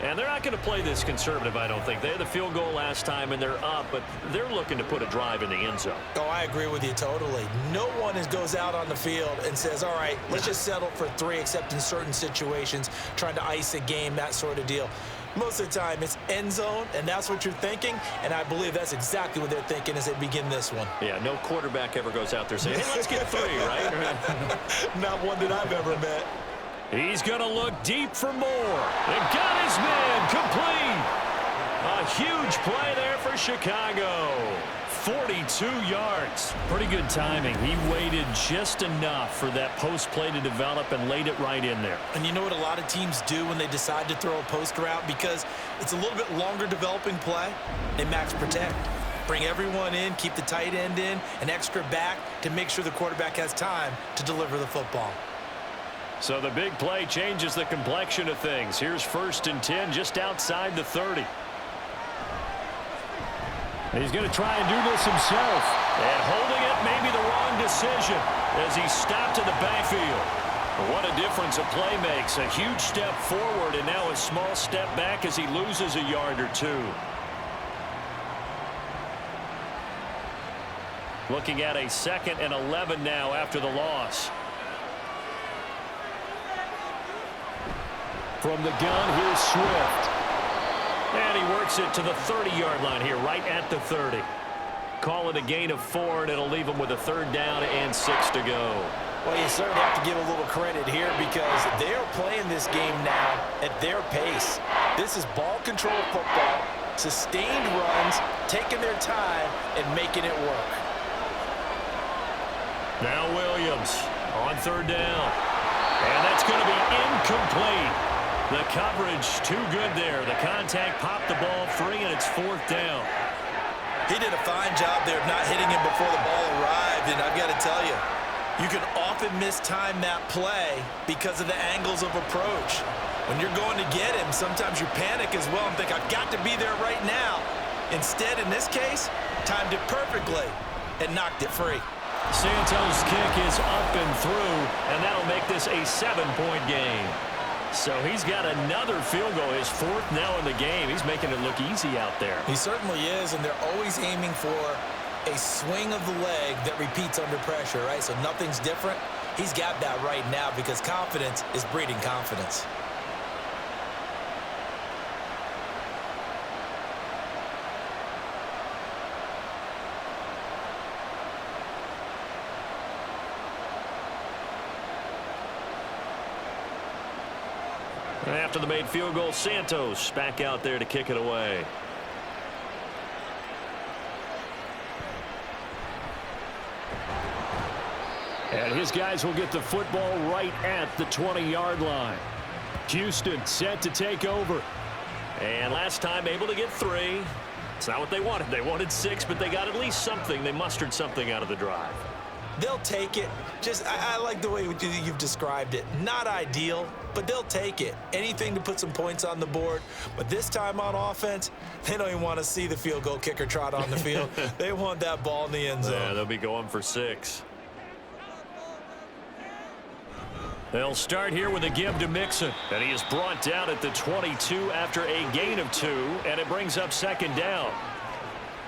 [SPEAKER 2] And they're not going to play this conservative, I don't think. They had the field goal last time, and they're up, but they're looking to put a drive in the end zone.
[SPEAKER 3] Oh, I agree with you totally. No one goes out on the field and says, all right, let's just settle for 3, except in certain situations, trying to ice a game, that sort of deal. Most of the time, it's end zone, and that's what you're thinking, and I believe that's exactly what they're thinking as they begin this one.
[SPEAKER 2] Yeah, no quarterback ever goes out there saying, hey, let's get 3, right?
[SPEAKER 3] Not one that I've ever met.
[SPEAKER 2] He's going to look deep for more. And got his man complete. A huge play there for Chicago. 42 yards.
[SPEAKER 5] Pretty good timing. He waited just enough for that post play to develop and laid it right in there.
[SPEAKER 6] And you know what a lot of teams do when they decide to throw a post route? Because it's a little bit longer developing play, they max protect. Bring everyone in, keep the tight end in, an extra back to make sure the quarterback has time to deliver the football.
[SPEAKER 2] So the big play changes the complexion of things. Here's 1st and 10 just outside the 30.
[SPEAKER 5] He's going to try and do this himself.
[SPEAKER 2] And holding it may be the wrong decision as he stopped in the backfield. What a difference a play makes. A huge step forward and now a small step back as he loses a yard or two. Looking at a 2nd and 11 now after the loss.
[SPEAKER 5] From the gun, here's Swift.
[SPEAKER 2] And he works it to the 30-yard line here, right at the 30. Call it a gain of 4, and it'll leave them with a 3rd down and 6 to go.
[SPEAKER 3] Well, you certainly have to give a little credit here because they're playing this game now at their pace. This is ball control football, sustained runs, taking their time, and making it work.
[SPEAKER 2] Now Williams on 3rd down. And that's going to be incomplete. The coverage too good there. The contact popped the ball free, and it's 4th down.
[SPEAKER 6] He did a fine job there of not hitting him before the ball arrived, and I've got to tell you, you can often mistime that play because of the angles of approach. When you're going to get him, sometimes you panic as well and think, I've got to be there right now. Instead, in this case, timed it perfectly and knocked it free.
[SPEAKER 2] Santos' kick is up and through, and that'll make this a 7-point game. So he's got another field goal, his 4th now in the game. He's making it look easy out there.
[SPEAKER 6] He certainly is, and they're always aiming for a swing of the leg that repeats under pressure, right? So nothing's different. He's got that right now because confidence is breeding confidence.
[SPEAKER 2] After the made field goal, Santos back out there to kick it away. And his guys will get the football right at the 20-yard line. Houston set to take over. And last time able to get 3. It's not what they wanted. They wanted 6, but they got at least something. They mustered something out of the drive.
[SPEAKER 6] They'll take it. I like the way you've described it. Not ideal, but they'll take it. Anything to put some points on the board. But this time on offense, they don't even want to see the field goal kicker trot on the field. They want that ball in the end zone.
[SPEAKER 2] Yeah, they'll be going for 6. They'll start here with a give to Mixon. And he is brought down at the 22 after a gain of 2, and it brings up 2nd down.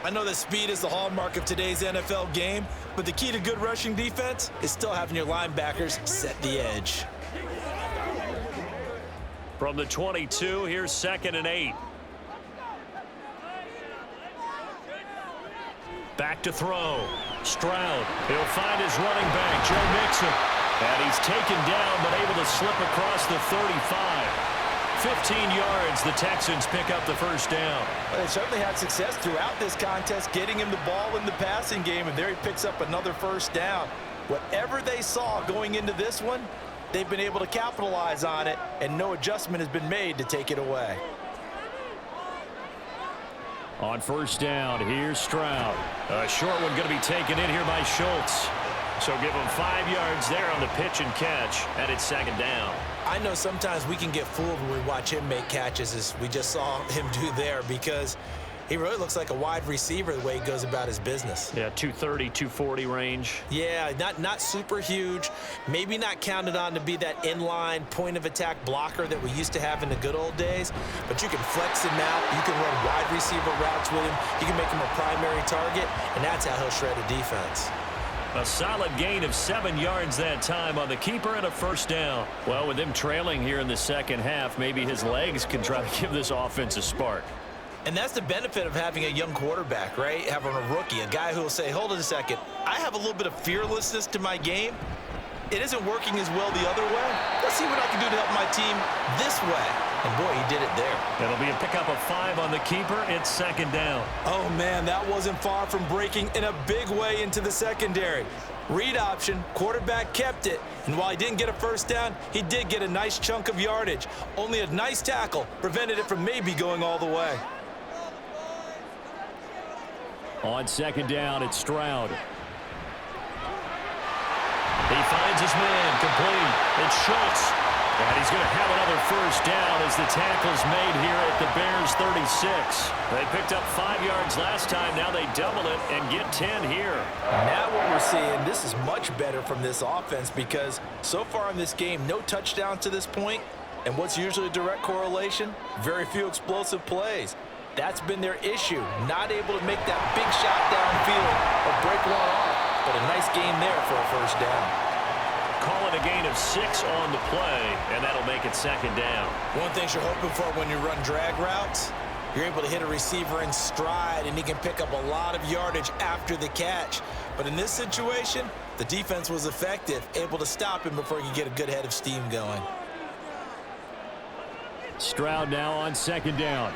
[SPEAKER 6] I know that speed is the hallmark of today's NFL game, but the key to good rushing defense is still having your linebackers set the edge.
[SPEAKER 2] From the 22, here's 2nd and 8. Back to throw. Stroud. He'll find his running back, Joe Mixon. And he's taken down, but able to slip across the 35. 15 yards, the Texans pick up the 1st down.
[SPEAKER 3] Well, they certainly had success throughout this contest, getting him the ball in the passing game, and there he picks up another 1st down. Whatever they saw going into this one, they've been able to capitalize on it, and no adjustment has been made to take it away.
[SPEAKER 2] On 1st down, here's Stroud. A short one going to be taken in here by Schultz. So give him 5 yards there on the pitch and catch, and it's 2nd down.
[SPEAKER 6] I know sometimes we can get fooled when we watch him make catches, as we just saw him do there, because he really looks like a wide receiver the way he goes about his business.
[SPEAKER 2] Yeah, 230, 240 range.
[SPEAKER 6] Yeah, not super huge. Maybe not counted on to be that inline point-of-attack blocker that we used to have in the good old days, but you can flex him out. You can run wide receiver routes with him. You can make him a primary target, and that's how he'll shred a defense.
[SPEAKER 2] A solid gain of 7 yards that time on the keeper and a 1st down. Well, with him trailing here in the 2nd half, maybe his legs can try to give this offense a spark.
[SPEAKER 6] And that's the benefit of having a young quarterback, right? Having a rookie, a guy who will say, hold it a second, I have a little bit of fearlessness to my game. It isn't working as well the other way. Let's see what I can do to help my team this way. And, boy, he did it there.
[SPEAKER 5] It'll be a pickup of 5 on the keeper. It's second down.
[SPEAKER 6] Oh, man, that wasn't far from breaking in a big way into the secondary. Read option, quarterback kept it, and while he didn't get a first down, he did get a nice chunk of yardage. Only a nice tackle prevented it from maybe going all the way.
[SPEAKER 2] On second down, it's Stroud.
[SPEAKER 5] He finds his man, complete. It's Schultz. And he's going to have another first down as the tackle's made here at the Bears' 36. They picked up 5 yards last time. Now they double it and get 10 here.
[SPEAKER 3] Now what we're seeing, this is much better from this offense because so far in this game, no touchdowns to this point. And what's usually a direct correlation? Very few explosive plays. That's been their issue, not able to make that big shot downfield or break one off. But a nice game there for a first down.
[SPEAKER 5] Call it a gain of 6 on the play, and that'll make it second down.
[SPEAKER 6] One thing you're hoping for when you run drag routes, you're able to hit a receiver in stride, and he can pick up a lot of yardage after the catch. But in this situation, the defense was effective, able to stop him before he could get a good head of steam going.
[SPEAKER 2] Stroud now on second down.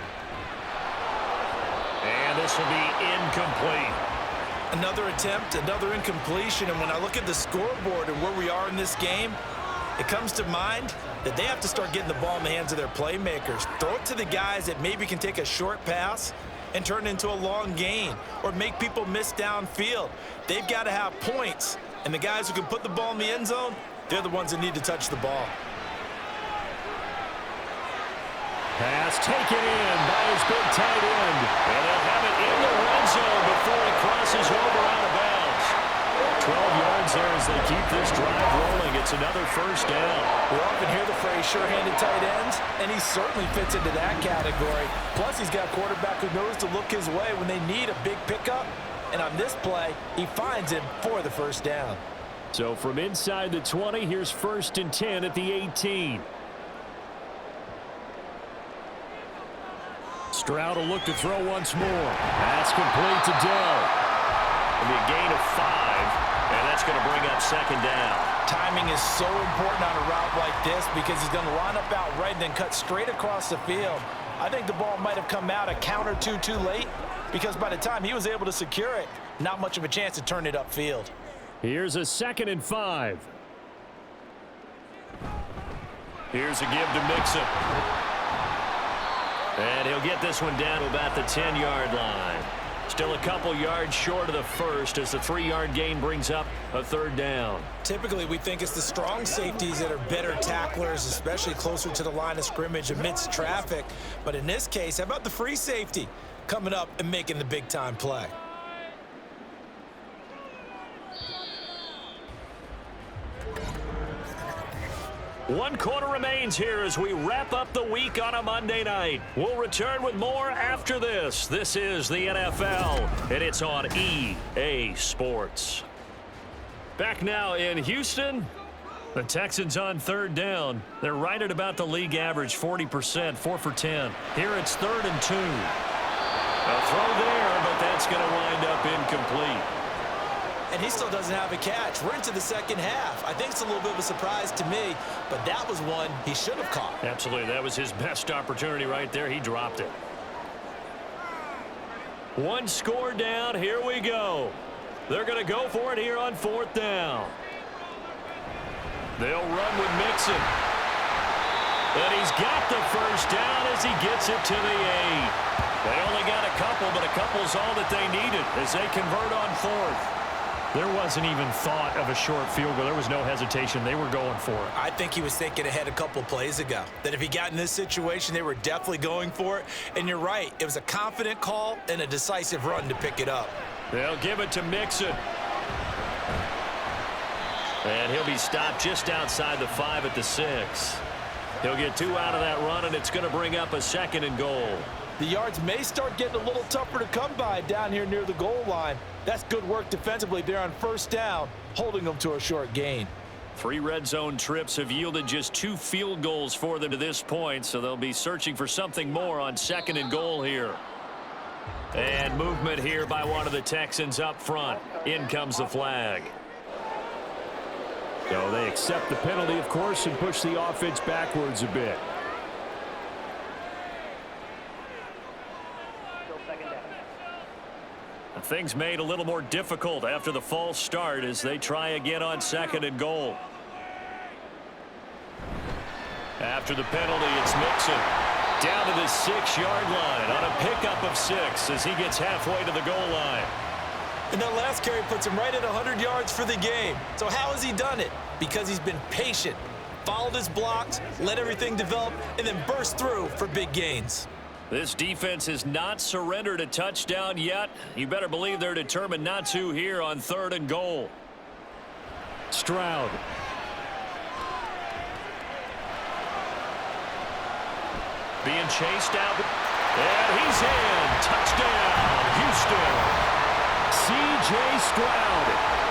[SPEAKER 5] And this will be incomplete.
[SPEAKER 6] Another attempt, another incompletion, and when I look at the scoreboard and where we are in this game, it comes to mind that they have to start getting the ball in the hands of their playmakers. Throw it to the guys that maybe can take a short pass and turn it into a long gain or make people miss downfield. They've got to have points, and the guys who can put the ball in the end zone, they're the ones that need to touch the ball.
[SPEAKER 2] Pass taken in by his big tight end.
[SPEAKER 5] And they'll have it in the red zone before it crosses over out of bounds. 12 yards there as they keep this drive rolling. It's another first down.
[SPEAKER 3] We often hear the phrase sure-handed tight ends, and he certainly fits into that category. Plus, he's got a quarterback who knows to look his way when they need a big pickup. And on this play, he finds him for the first down.
[SPEAKER 2] So from inside the 20, here's 1st and 10 at the 18. Stroud will look to throw once more. That's complete to Dell.
[SPEAKER 5] It'll be a gain of 5, and that's going to bring up second down.
[SPEAKER 3] Timing is so important on a route like this because he's going to line up out right and then cut straight across the field. I think the ball might have come out a count or two too late because by the time he was able to secure it, not much of a chance to turn it upfield.
[SPEAKER 2] Here's a 2nd and 5.
[SPEAKER 5] Here's a give to Mixon. And he'll get this one down to about the 10-yard line. Still a couple yards short of the first as the 3-yard gain brings up a third down.
[SPEAKER 6] Typically, we think it's the strong safeties that are better tacklers, especially closer to the line of scrimmage amidst traffic. But in this case, how about the free safety coming up and making the big-time play?
[SPEAKER 5] One quarter remains here as we wrap up the week on a Monday night. We'll return with more after this. This is the NFL, and it's on EA Sports. Back now in Houston. The Texans on third down. They're right at about the league average, 40%, 4 for 10. Here it's 3rd and 2. A throw there, but that's going to wind up incomplete.
[SPEAKER 6] And he still doesn't have a catch. We're into the second half. I think it's a little bit of a surprise to me, but that was one he should have caught.
[SPEAKER 5] Absolutely. That was his best opportunity right there. He dropped it. One score down. Here we go. They're going to go for it here on 4th down. They'll run with Mixon. And he's got the first down as he gets it to the 8. They only got a couple, but a couple's all that they needed as they convert on 4th.
[SPEAKER 2] There wasn't even thought of a short field goal. There was no hesitation. They were going for it.
[SPEAKER 6] I think he was thinking ahead a couple plays ago, that if he got in this situation, they were definitely going for it. And you're right. It was a confident call and a decisive run to pick it up.
[SPEAKER 5] They'll give it to Mixon. And he'll be stopped just outside the 5 at the 6. He'll get 2 out of that run, and it's going to bring up a 2nd and goal.
[SPEAKER 3] The yards may start getting a little tougher to come by down here near the goal line. That's good work defensively there on 1st down, holding them to a short gain.
[SPEAKER 5] 3 red zone trips have yielded just 2 field goals for them to this point, so they'll be searching for something more on 2nd and goal here. And movement here by one of the Texans up front. In comes the flag.
[SPEAKER 2] So they accept the penalty, of course, and push the offense backwards a bit. Things made a little more difficult after the false start as they try again on 2nd and goal. After the penalty, it's Mixon down to the 6-yard line on a pickup of 6 as he gets halfway to the goal line.
[SPEAKER 3] And that last carry puts him right at 100 yards for the game. So how has he done it? Because he's been patient, followed his blocks, let everything develop, and then burst through for big gains.
[SPEAKER 2] This defense has not surrendered a touchdown yet. You better believe they're determined not to here on 3rd and goal. Stroud. Being chased out. And he's in. Touchdown, Houston. C.J. Stroud.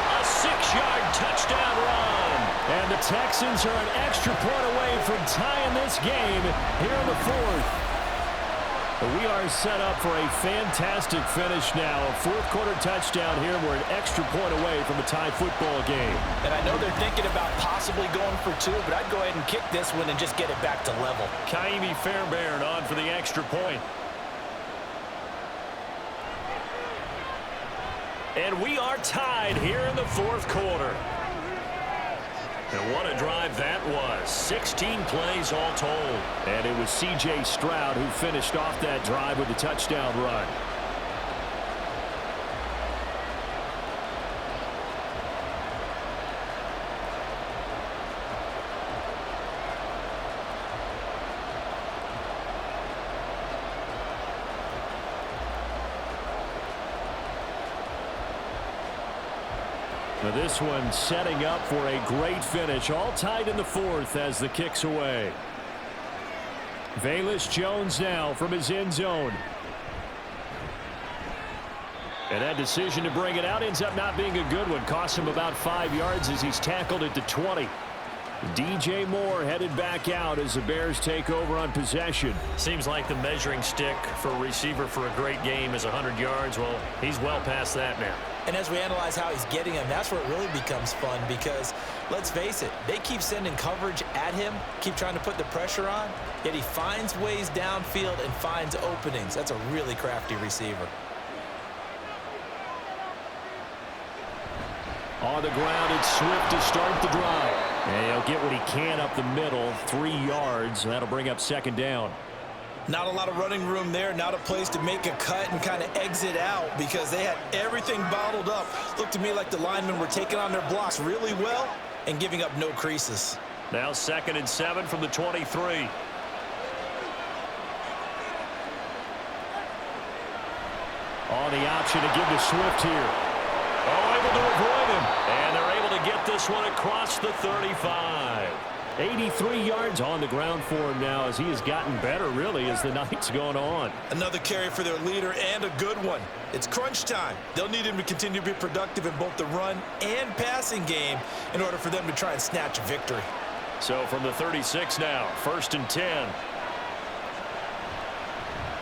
[SPEAKER 2] A 6-yard touchdown run. And the Texans are an extra point away from tying this game here in the 4th. We are set up for a fantastic finish now. A 4th-quarter touchdown here. We're an extra point away from a tie football game.
[SPEAKER 3] And I know they're thinking about possibly going for 2, but I'd go ahead and kick this one and just get it back to level.
[SPEAKER 2] Kaimi Fairbairn on for the extra point. And we are tied here in the 4th quarter. And what a drive that was. 16 plays all told. And it was C.J. Stroud who finished off that drive with a touchdown run. Now this one setting up for a great finish. All tied in the 4th as the kick's away. Velus Jones now from his end zone. And that decision to bring it out ends up not being a good one. Costs him about 5 yards as he's tackled at the 20. DJ Moore headed back out as the Bears take over on possession.
[SPEAKER 5] Seems like the measuring stick for a receiver for a great game is 100 yards. Well, he's well past that now.
[SPEAKER 3] And as we analyze how he's getting him, that's where it really becomes fun because, let's face it, they keep sending coverage at him, keep trying to put the pressure on, yet he finds ways downfield and finds openings. That's a really crafty receiver.
[SPEAKER 2] On the ground, it's Swift to start the drive. And he'll get what he can up the middle, 3 yards. That'll bring up 2nd down.
[SPEAKER 6] Not a lot of running room there, not a place to make a cut and kind of exit out because they had everything bottled up. Looked to me like the linemen were taking on their blocks really well and giving up no creases.
[SPEAKER 2] Now 2nd and 7 from the 23. On the option to give to Swift here. Oh, able to avoid him. And they're able to get this one across the 35. 83 yards on the ground for him now as he has gotten better, really, as the night's gone on.
[SPEAKER 6] Another carry for their leader and a good one. It's crunch time. They'll need him to continue to be productive in both the run and passing game in order for them to try and snatch a victory.
[SPEAKER 2] So from the 36 now, 1st and 10.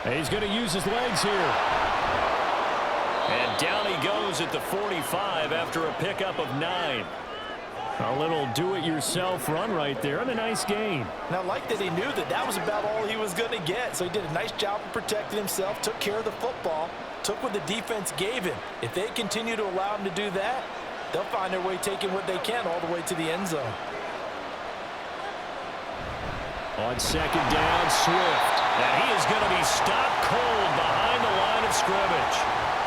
[SPEAKER 2] And he's going to use his legs here. And down he goes at the 45 after a pickup of 9. A little do-it-yourself run right there and a nice gain.
[SPEAKER 3] And I like that he knew that that was about all he was going to get. So he did a nice job of protecting himself, took care of the football, took what the defense gave him. If they continue to allow him to do that, they'll find their way taking what they can all the way to the end zone.
[SPEAKER 2] On 2nd down, Swift. And he is going to be stopped cold behind the line of scrimmage.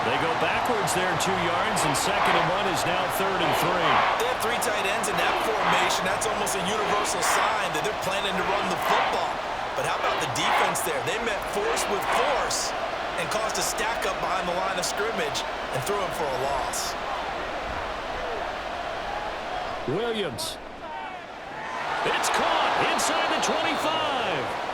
[SPEAKER 2] They go backwards there 2 yards, and 2nd and 1 is now 3rd and 3.
[SPEAKER 6] They have 3 tight ends in that formation. That's almost a universal sign that they're planning to run the football. But how about the defense there? They met force with force and caused a stack up behind the line of scrimmage and threw him for a loss.
[SPEAKER 2] Williams. It's caught inside the 25.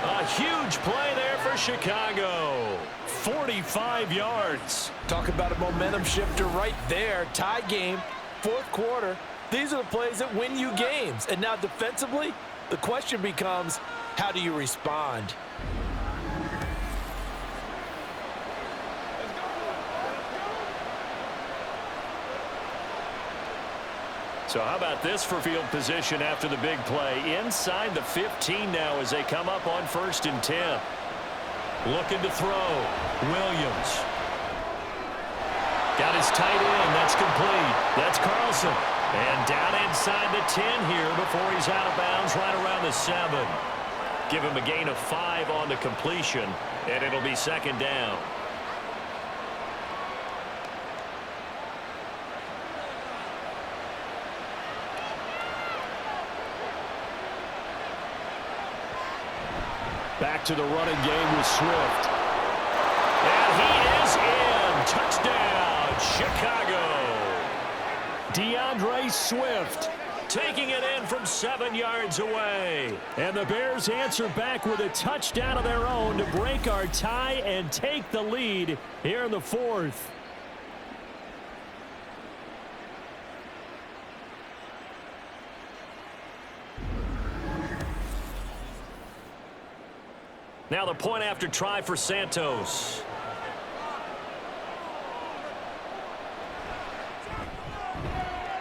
[SPEAKER 2] A huge play there for Chicago. 45 yards.
[SPEAKER 3] Talk about a momentum shifter right there. Tie game, 4th quarter. These are the plays that win you games. And now defensively, the question becomes, how do you respond?
[SPEAKER 2] So how about this for field position after the big play? Inside the 15 now as they come up on 1st and 10. Looking to throw. Williams. Got his tight end. That's complete. That's Carlson. And down inside the 10 here before he's out of bounds right around the 7. Give him a gain of 5 on the completion, and it'll be second down. Back to the running game with Swift. And he is in. Touchdown, Chicago. DeAndre Swift taking it in from 7 yards away. And the Bears answer back with a touchdown of their own to break our tie and take the lead here in the 4th. Now the point after try for Santos.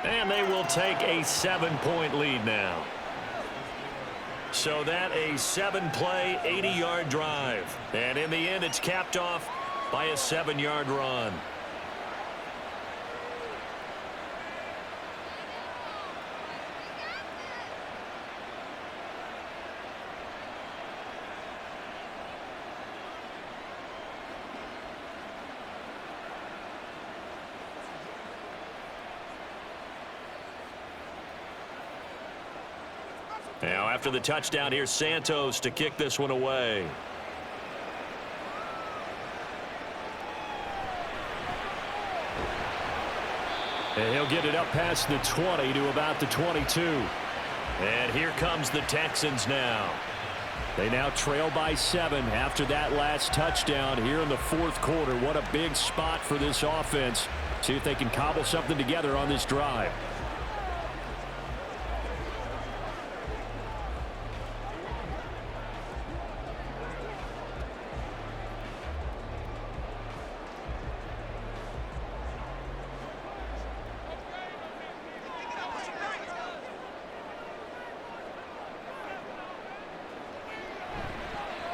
[SPEAKER 2] And they will take a 7-point lead now. So that a 7-play, 80-yard drive. And in the end, it's capped off by a 7-yard run. Now, after the touchdown, here's Santos to kick this one away. And he'll get it up past the 20 to about the 22. And here comes the Texans now. They now trail by 7 after that last touchdown here in the 4th quarter. What a big spot for this offense. See if they can cobble something together on this drive.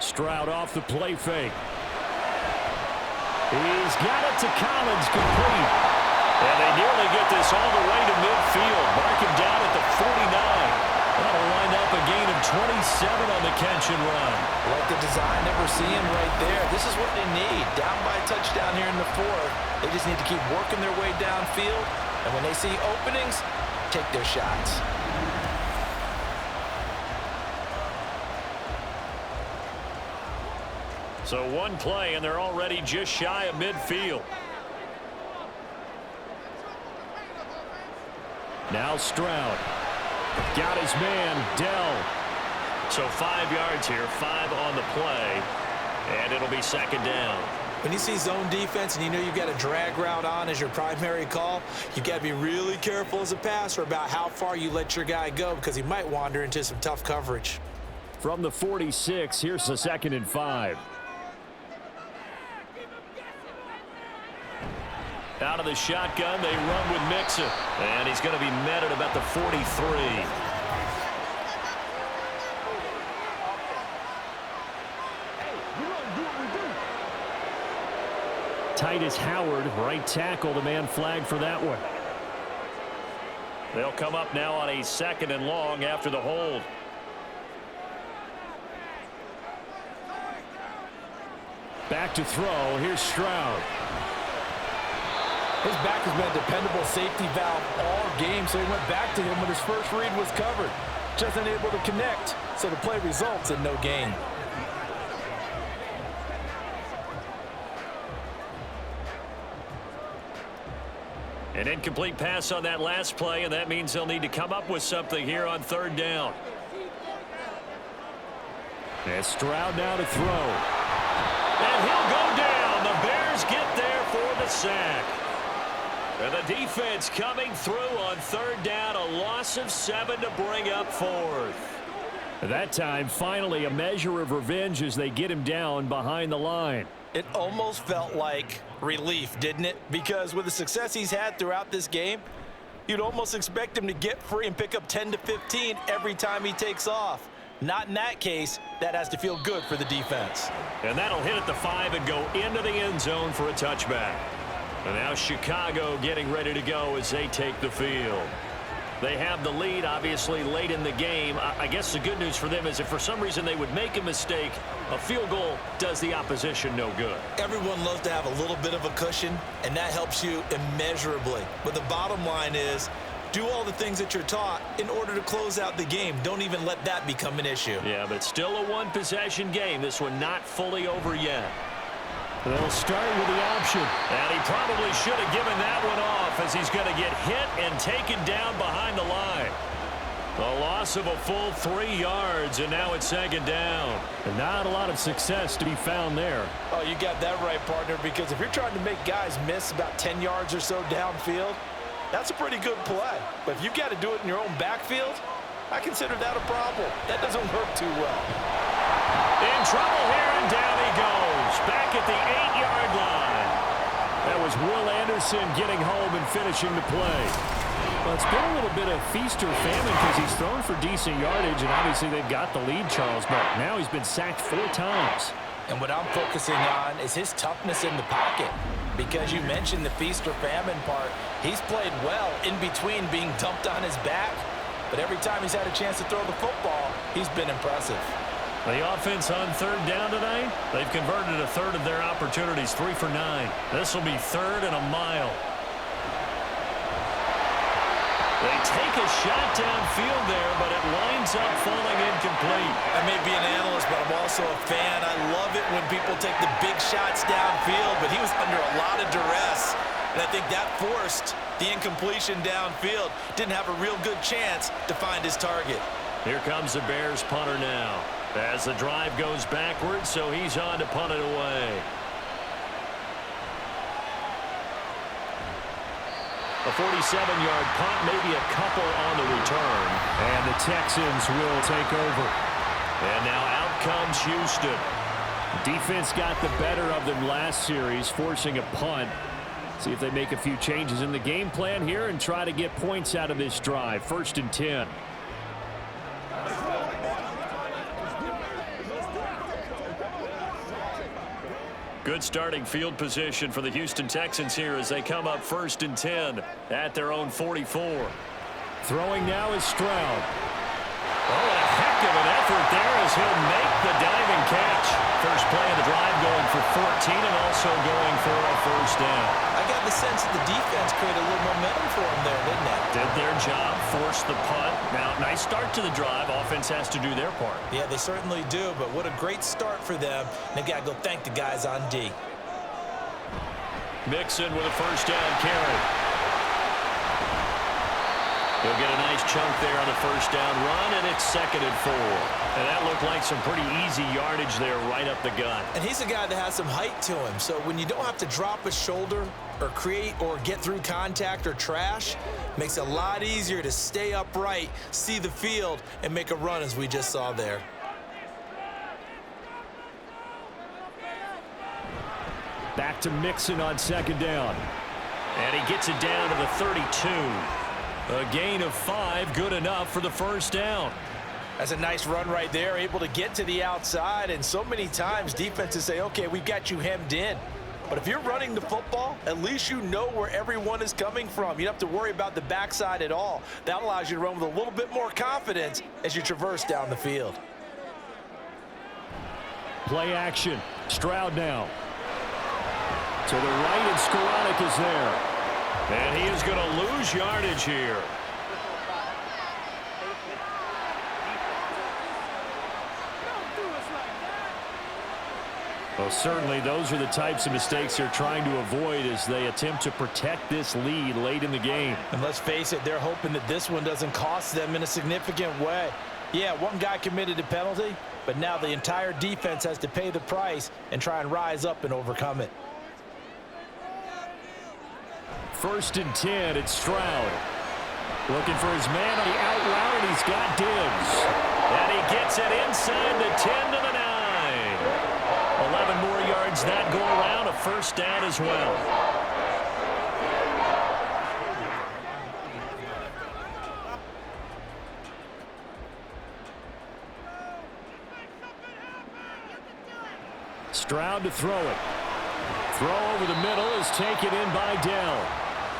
[SPEAKER 2] Stroud off the play fake. He's got it to Collins, complete. And they nearly get this all the way to midfield. Mark him down at the 49. That'll wind up a gain of 27 on the catch and run.
[SPEAKER 3] Like the design that we're seeing right there. This is what they need. Down by a touchdown here in the 4th. They just need to keep working their way downfield. And when they see openings, take their shots.
[SPEAKER 2] So one play, and they're already just shy of midfield. Now Stroud. Got his man, Dell. So 5 yards here, 5 on the play, and it'll be second down.
[SPEAKER 3] When you see zone defense and you know you've got a drag route on as your primary call, you've got to be really careful as a passer about how far you let your guy go because he might wander into some tough coverage.
[SPEAKER 2] From the 46, here's the 2nd and 5. Out of the shotgun, they run with Mixon. And he's going to be met at about the 43. Titus Howard, right tackle, the man flagged for that one. They'll come up now on a 2nd and long after the hold. Back to throw. Here's Stroud.
[SPEAKER 3] His back has been a dependable safety valve all game, so he went back to him when his first read was covered. Just unable to connect, so the play results in no gain.
[SPEAKER 2] An incomplete pass on that last play, and that means they'll need to come up with something here on 3rd down. And Stroud now to throw. And he'll go down. The Bears get there for the sack. And the defense coming through on 3rd down, a loss of 7 to bring up 4th. That time, finally, a measure of revenge as they get him down behind the line.
[SPEAKER 3] It almost felt like relief, didn't it? Because with the success he's had throughout this game, you'd almost expect him to get free and pick up 10 to 15 every time he takes off. Not in that case. That has to feel good for the defense.
[SPEAKER 2] And that'll hit at the 5 and go into the end zone for a touchback. And now Chicago getting ready to go as they take the field. They have the lead, obviously, late in the game. I guess the good news for them is if for some reason they would make a mistake, a field goal does the opposition no good.
[SPEAKER 6] Everyone loves to have a little bit of a cushion, and that helps you immeasurably. But the bottom line is, do all the things that you're taught in order to close out the game. Don't even let that become an issue.
[SPEAKER 2] Yeah, but it's still a one-possession game. This one not fully over yet.
[SPEAKER 5] They'll start with the option.
[SPEAKER 2] And he probably should have given that one off as he's going to get hit and taken down behind the line. A loss of a full 3 yards, and now it's second down.
[SPEAKER 5] And not a lot of success to be found there.
[SPEAKER 3] Oh, you got that right, partner, because if you're trying to make guys miss about 10 yards or so downfield, that's a pretty good play. But if you've got to do it in your own backfield, I consider that a problem. That doesn't work too well.
[SPEAKER 2] In trouble here, and down he goes. Back at the 8-yard line.
[SPEAKER 5] That was Will Anderson getting home and finishing the play. Well, it's been a little bit of feast or famine because he's thrown for decent yardage, and obviously they've got the lead, Charles, but now he's been sacked 4 times.
[SPEAKER 3] And what I'm focusing on is his toughness in the pocket. Because you mentioned the feast or famine part, he's played well in between being dumped on his back. But every time he's had a chance to throw the football, he's been impressive.
[SPEAKER 2] The offense on third down tonight, they've converted a third of their opportunities, 3 for 9. This will be 3rd and a mile. They take a shot downfield there, but it winds up falling incomplete.
[SPEAKER 6] I may be an analyst, but I'm also a fan. I love it when people take the big shots downfield, but he was under a lot of duress, and I think that forced the incompletion downfield. Didn't have a real good chance to find his target.
[SPEAKER 2] Here comes the Bears punter now. As the drive goes backwards, so he's on to punt it away. A 47-yard punt, maybe a couple on the return.
[SPEAKER 5] And the Texans will take over.
[SPEAKER 2] And now out comes Houston.
[SPEAKER 5] Defense got the better of them last series, forcing a punt. See if they make a few changes in the game plan here and try to get points out of this drive. 1st and 10.
[SPEAKER 2] Good starting field position for the Houston Texans here as they come up 1st and 10 at their own 44.
[SPEAKER 5] Throwing now is Stroud.
[SPEAKER 2] Oh, a heck of an effort there as he'll make the diving catch. First play of the drive going for 14 and also going for a 1st down.
[SPEAKER 6] I got the sense that the defense created a little momentum for him there, didn't it?
[SPEAKER 2] Did their job, forced the punt. Now, nice start to the drive. Offense has to do their part.
[SPEAKER 6] Yeah, they certainly do, but what a great start for them. They've got to go thank the guys on D.
[SPEAKER 2] Mixon with a 1st down carry. He'll get a nice chunk there on the 1st down run, and it's 2nd and 4. And that looked like some pretty easy yardage there right up the gut.
[SPEAKER 6] And he's a guy that has some height to him, so when you don't have to drop a shoulder or create or get through contact or trash, makes it a lot easier to stay upright, see the field, and make a run as we just saw there.
[SPEAKER 5] Back to Mixon on 2nd down.
[SPEAKER 2] And he gets it down to the 32. A gain of 5, good enough for the 1st down.
[SPEAKER 3] That's a nice run right there, able to get to the outside, and so many times defenses say, okay, we've got you hemmed in. But if you're running the football, at least you know where everyone is coming from. You don't have to worry about the backside at all. That allows you to run with a little bit more confidence as you traverse down the field.
[SPEAKER 5] Play action. Stroud now. To the right, and Skoranek is there.
[SPEAKER 2] And he is going to lose yardage here.
[SPEAKER 5] Well, certainly those are the types of mistakes they're trying to avoid as they attempt to protect this lead late in the game.
[SPEAKER 3] And let's face it, they're hoping that this one doesn't cost them in a significant way. Yeah, one guy committed a penalty, but now the entire defense has to pay the price and try and rise up and overcome it.
[SPEAKER 5] 1st and 10, it's Stroud. Looking for his man on the out route, and he's got Diggs.
[SPEAKER 2] And he gets it inside the 10 to the 9. 11 more yards that go around, a 1st down as well.
[SPEAKER 5] Stroud to throw it.
[SPEAKER 2] Throw over the middle is taken in by Dell.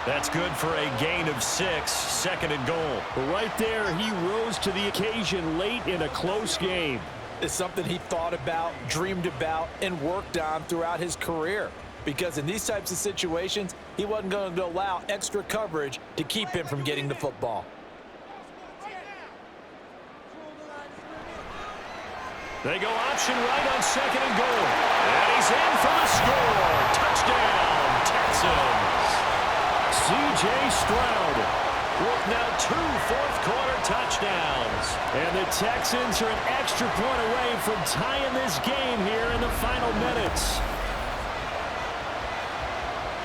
[SPEAKER 5] That's good for a gain of 6, second and goal.
[SPEAKER 2] Right there, he rose to the occasion late in a close game.
[SPEAKER 3] It's something he thought about, dreamed about, and worked on throughout his career. Because in these types of situations, he wasn't going to allow extra coverage to keep him from getting the football.
[SPEAKER 2] They go option right on second and goal. And he's in for the score. Touchdown, Texans. C.J. Stroud with now 2 fourth-quarter touchdowns. And the Texans are an extra point away from tying this game here in the final minutes.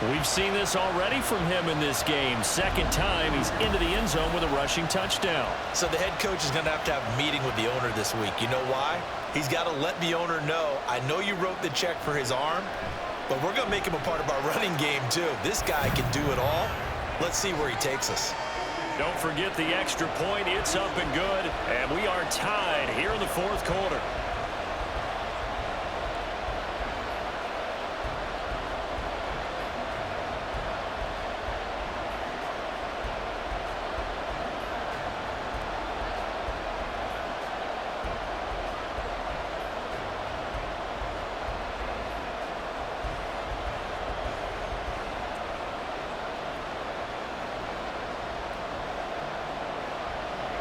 [SPEAKER 5] We've seen this already from him in this game. Second time he's into the end zone with a rushing touchdown.
[SPEAKER 6] So the head coach is going to have a meeting with the owner this week. You know why? He's got to let the owner know, I know you wrote the check for his arm, but we're going to make him a part of our running game too. This guy can do it all. Let's see where he takes us.
[SPEAKER 5] Don't forget the extra point. It's up and good. And we are tied here in the fourth quarter.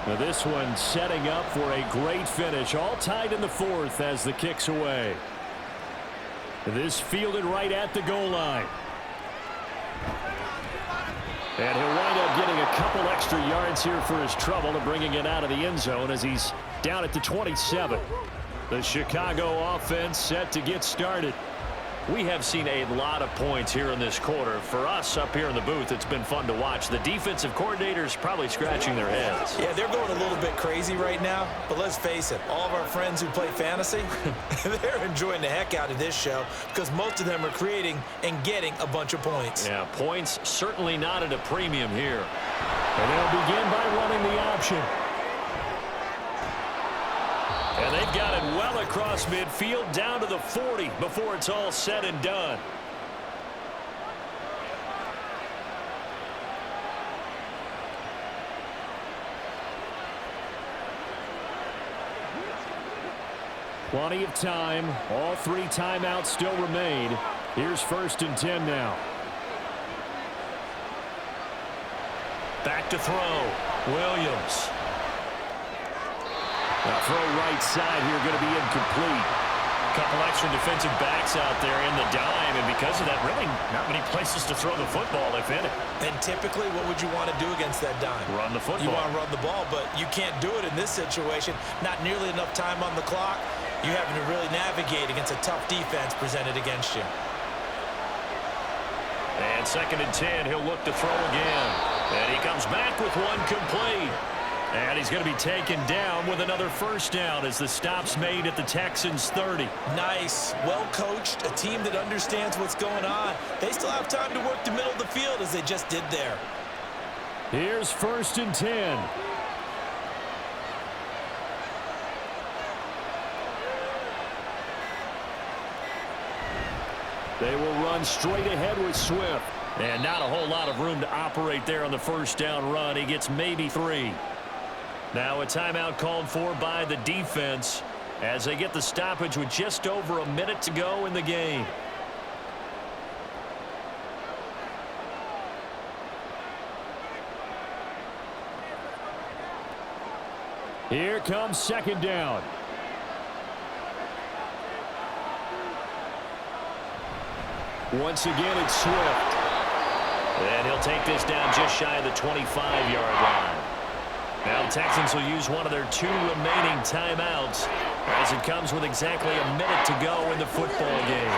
[SPEAKER 2] Now this one setting up for a great finish. All tied in the fourth as the kick's away. This fielded right at the goal line. And he'll wind up getting a couple extra yards here for his trouble and bringing it out of the end zone as he's down at the 27. The Chicago offense set to get started.
[SPEAKER 5] We have seen a lot of points here in this quarter. For us up here in the booth, it's been fun to watch. The defensive coordinators probably scratching their heads.
[SPEAKER 6] Yeah, they're going a little bit crazy right now, but let's face it, all of our friends who play fantasy, they're enjoying the heck out of this show because most of them are creating and getting a bunch of points.
[SPEAKER 5] Yeah, points certainly not at a premium here.
[SPEAKER 2] And they'll begin by running the option.
[SPEAKER 5] And they've got it well across midfield down to the 40 before it's all said and done.
[SPEAKER 2] Plenty of time. All 3 timeouts still remain. Here's 1st and 10 now.
[SPEAKER 5] Back to throw. Williams.
[SPEAKER 2] The throw right side here going to be incomplete.
[SPEAKER 5] Couple extra defensive backs out there in the dime, and because of that, really not many places to throw the football, if any.
[SPEAKER 6] And typically, what would you want to do against that dime?
[SPEAKER 5] Run the football.
[SPEAKER 6] You want to run the ball, but you can't do it in this situation. Not nearly enough time on the clock. You're having to really navigate against a tough defense presented against you.
[SPEAKER 5] And 2nd and 10, he'll look to throw again. And he comes back with one complete. And he's going to be taken down with another first down as the stop's made at the Texans 30.
[SPEAKER 6] Nice. Well coached. A team that understands what's going on. They still have time to work the middle of the field as they just did there.
[SPEAKER 2] Here's 1st and 10. They will run straight ahead with Swift.
[SPEAKER 5] And not a whole lot of room to operate there on the first down run. He gets maybe 3. Now a timeout called for by the defense as they get the stoppage with just over a minute to go in the game.
[SPEAKER 2] Here comes 2nd down. Once again, it's Swift.
[SPEAKER 5] And he'll take this down just shy of the 25-yard line. Now the Texans will use one of their 2 remaining timeouts as it comes with exactly a minute to go in the football game.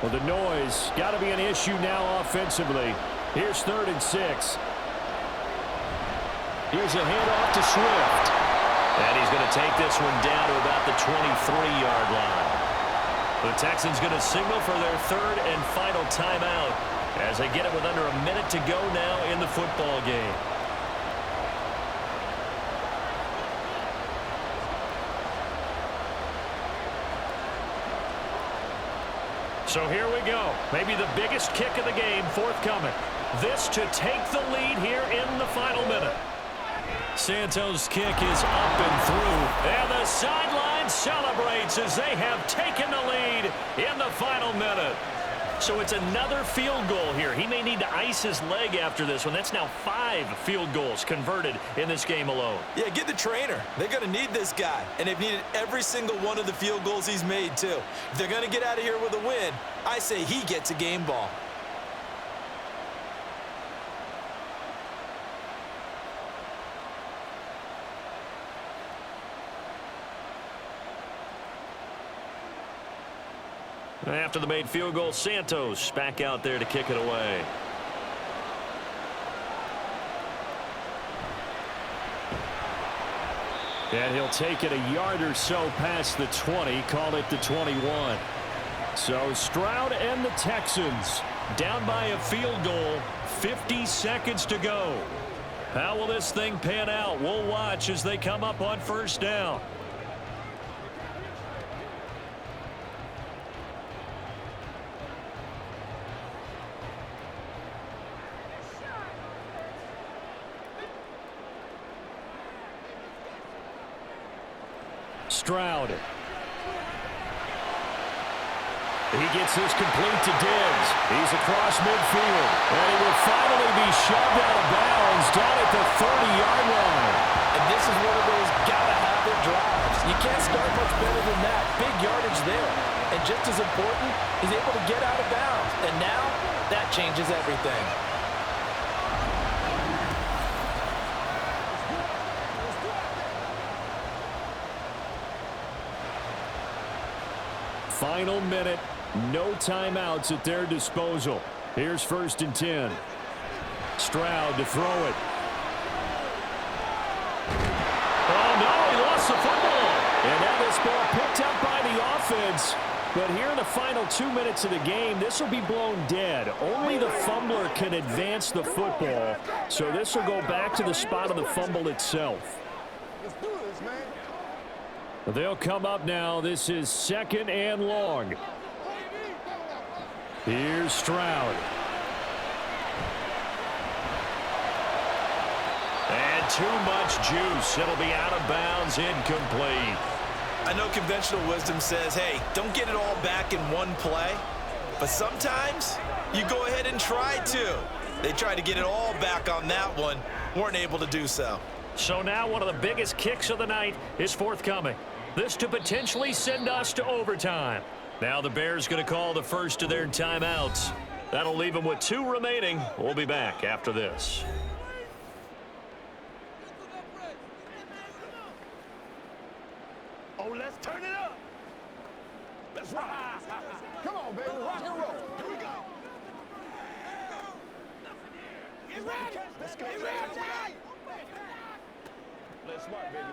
[SPEAKER 2] Well, the noise got to be an issue now offensively. Here's 3rd and 6. Here's a handoff to Swift.
[SPEAKER 5] And he's going to take this one down to about the 23-yard line. The Texans going to signal for their 3rd and final timeout as they get it with under a minute to go now in the football game.
[SPEAKER 2] So here we go. Maybe the biggest kick of the game forthcoming. This to take the lead here in the final minute.
[SPEAKER 5] Santos' kick is up and through.
[SPEAKER 2] And the sideline celebrates as they have taken the lead in the final minute. So it's another field goal here. He may need to ice his leg after this one. That's now 5 field goals converted in this game alone.
[SPEAKER 6] Yeah, get the trainer. They're going to need this guy. And they've needed every single one of the field goals he's made, too. If they're going to get out of here with a win, I say he gets a game ball.
[SPEAKER 2] After the made field goal, Santos back out there to kick it away. And he'll take it a yard or so past the 20, call it the 21. So Stroud and the Texans down by a field goal, 50 seconds to go. How will this thing pan out? We'll watch as they come up on first down. Stroud. He gets this complete to Diggs. He's across midfield. And he will finally be shoved out of bounds down at the 30-yard line.
[SPEAKER 3] And this is one of those gotta-have-it drives. You can't start much better than that. Big yardage there. And just as important, he's able to get out of bounds. And now, that changes everything.
[SPEAKER 2] Final minute, no timeouts at their disposal. Here's 1st and 10. Stroud to throw it. Oh, no, he lost the football. And now this ball picked up by the offense. But here in the final 2 minutes of the game, this will be blown dead. Only the fumbler can advance the football. So this will go back to the spot of the fumble itself.
[SPEAKER 4] Let's do this, man.
[SPEAKER 2] They'll come up now. This is 2nd and long. Here's Stroud. And too much juice. It'll be out of bounds, incomplete.
[SPEAKER 6] I know conventional wisdom says, hey, don't get it all back in one play. But sometimes you go ahead and try to. They tried to get it all back on that one. Weren't able to do so.
[SPEAKER 2] So now one of the biggest kicks of the night is forthcoming. This to potentially send us to overtime. Now the Bears going to call the first of their timeouts. That'll leave them with 2 remaining. We'll be back after this.
[SPEAKER 4] Oh, let's turn it up. Let's rock. Come on, baby. Rock and roll. Here we go. Get ready. Let's go. Get ready. Let's rock, baby.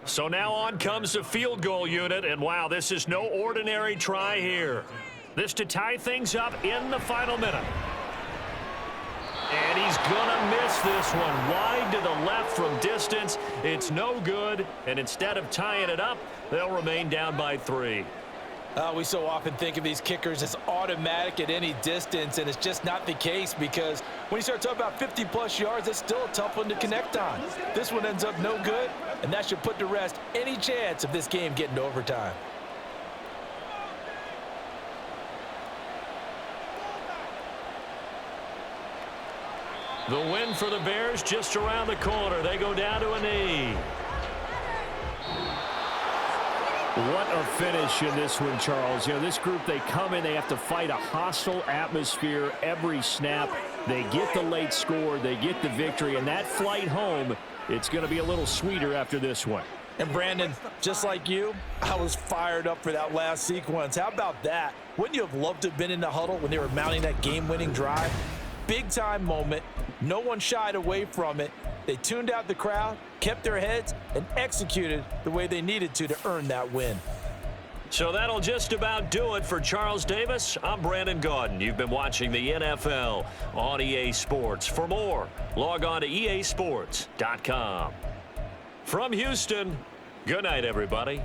[SPEAKER 2] So now on comes the field goal unit, and wow, this is no ordinary try here. This to tie things up in the final minute. And he's gonna miss this one wide to the left from distance. It's no good, and instead of tying it up, they'll remain down by 3.
[SPEAKER 3] We so often think of these kickers as automatic at any distance, and it's just not the case because when you start talking about 50-plus yards, it's still a tough one to connect on. This one ends up no good, and that should put to rest any chance of this game getting to overtime.
[SPEAKER 2] The win for the Bears just around the corner. They go down to a knee. What a finish in this one, Charles. You know, this group, they come in, they have to fight a hostile atmosphere every snap. They get the late score, they get the victory, and that flight home, it's going to be a little sweeter after this one.
[SPEAKER 3] And Brandon, just like you, I was fired up for that last sequence. How about that? Wouldn't you have loved to have been in the huddle when they were mounting that game-winning drive? Big-time moment. No one shied away from it. They tuned out the crowd, kept their heads, and executed the way they needed to earn that win.
[SPEAKER 2] So that'll just about do it for Charles Davis. I'm Brandon Gaudin. You've been watching the NFL on EA Sports. For more, log on to easports.com. From Houston,
[SPEAKER 5] Good night, everybody.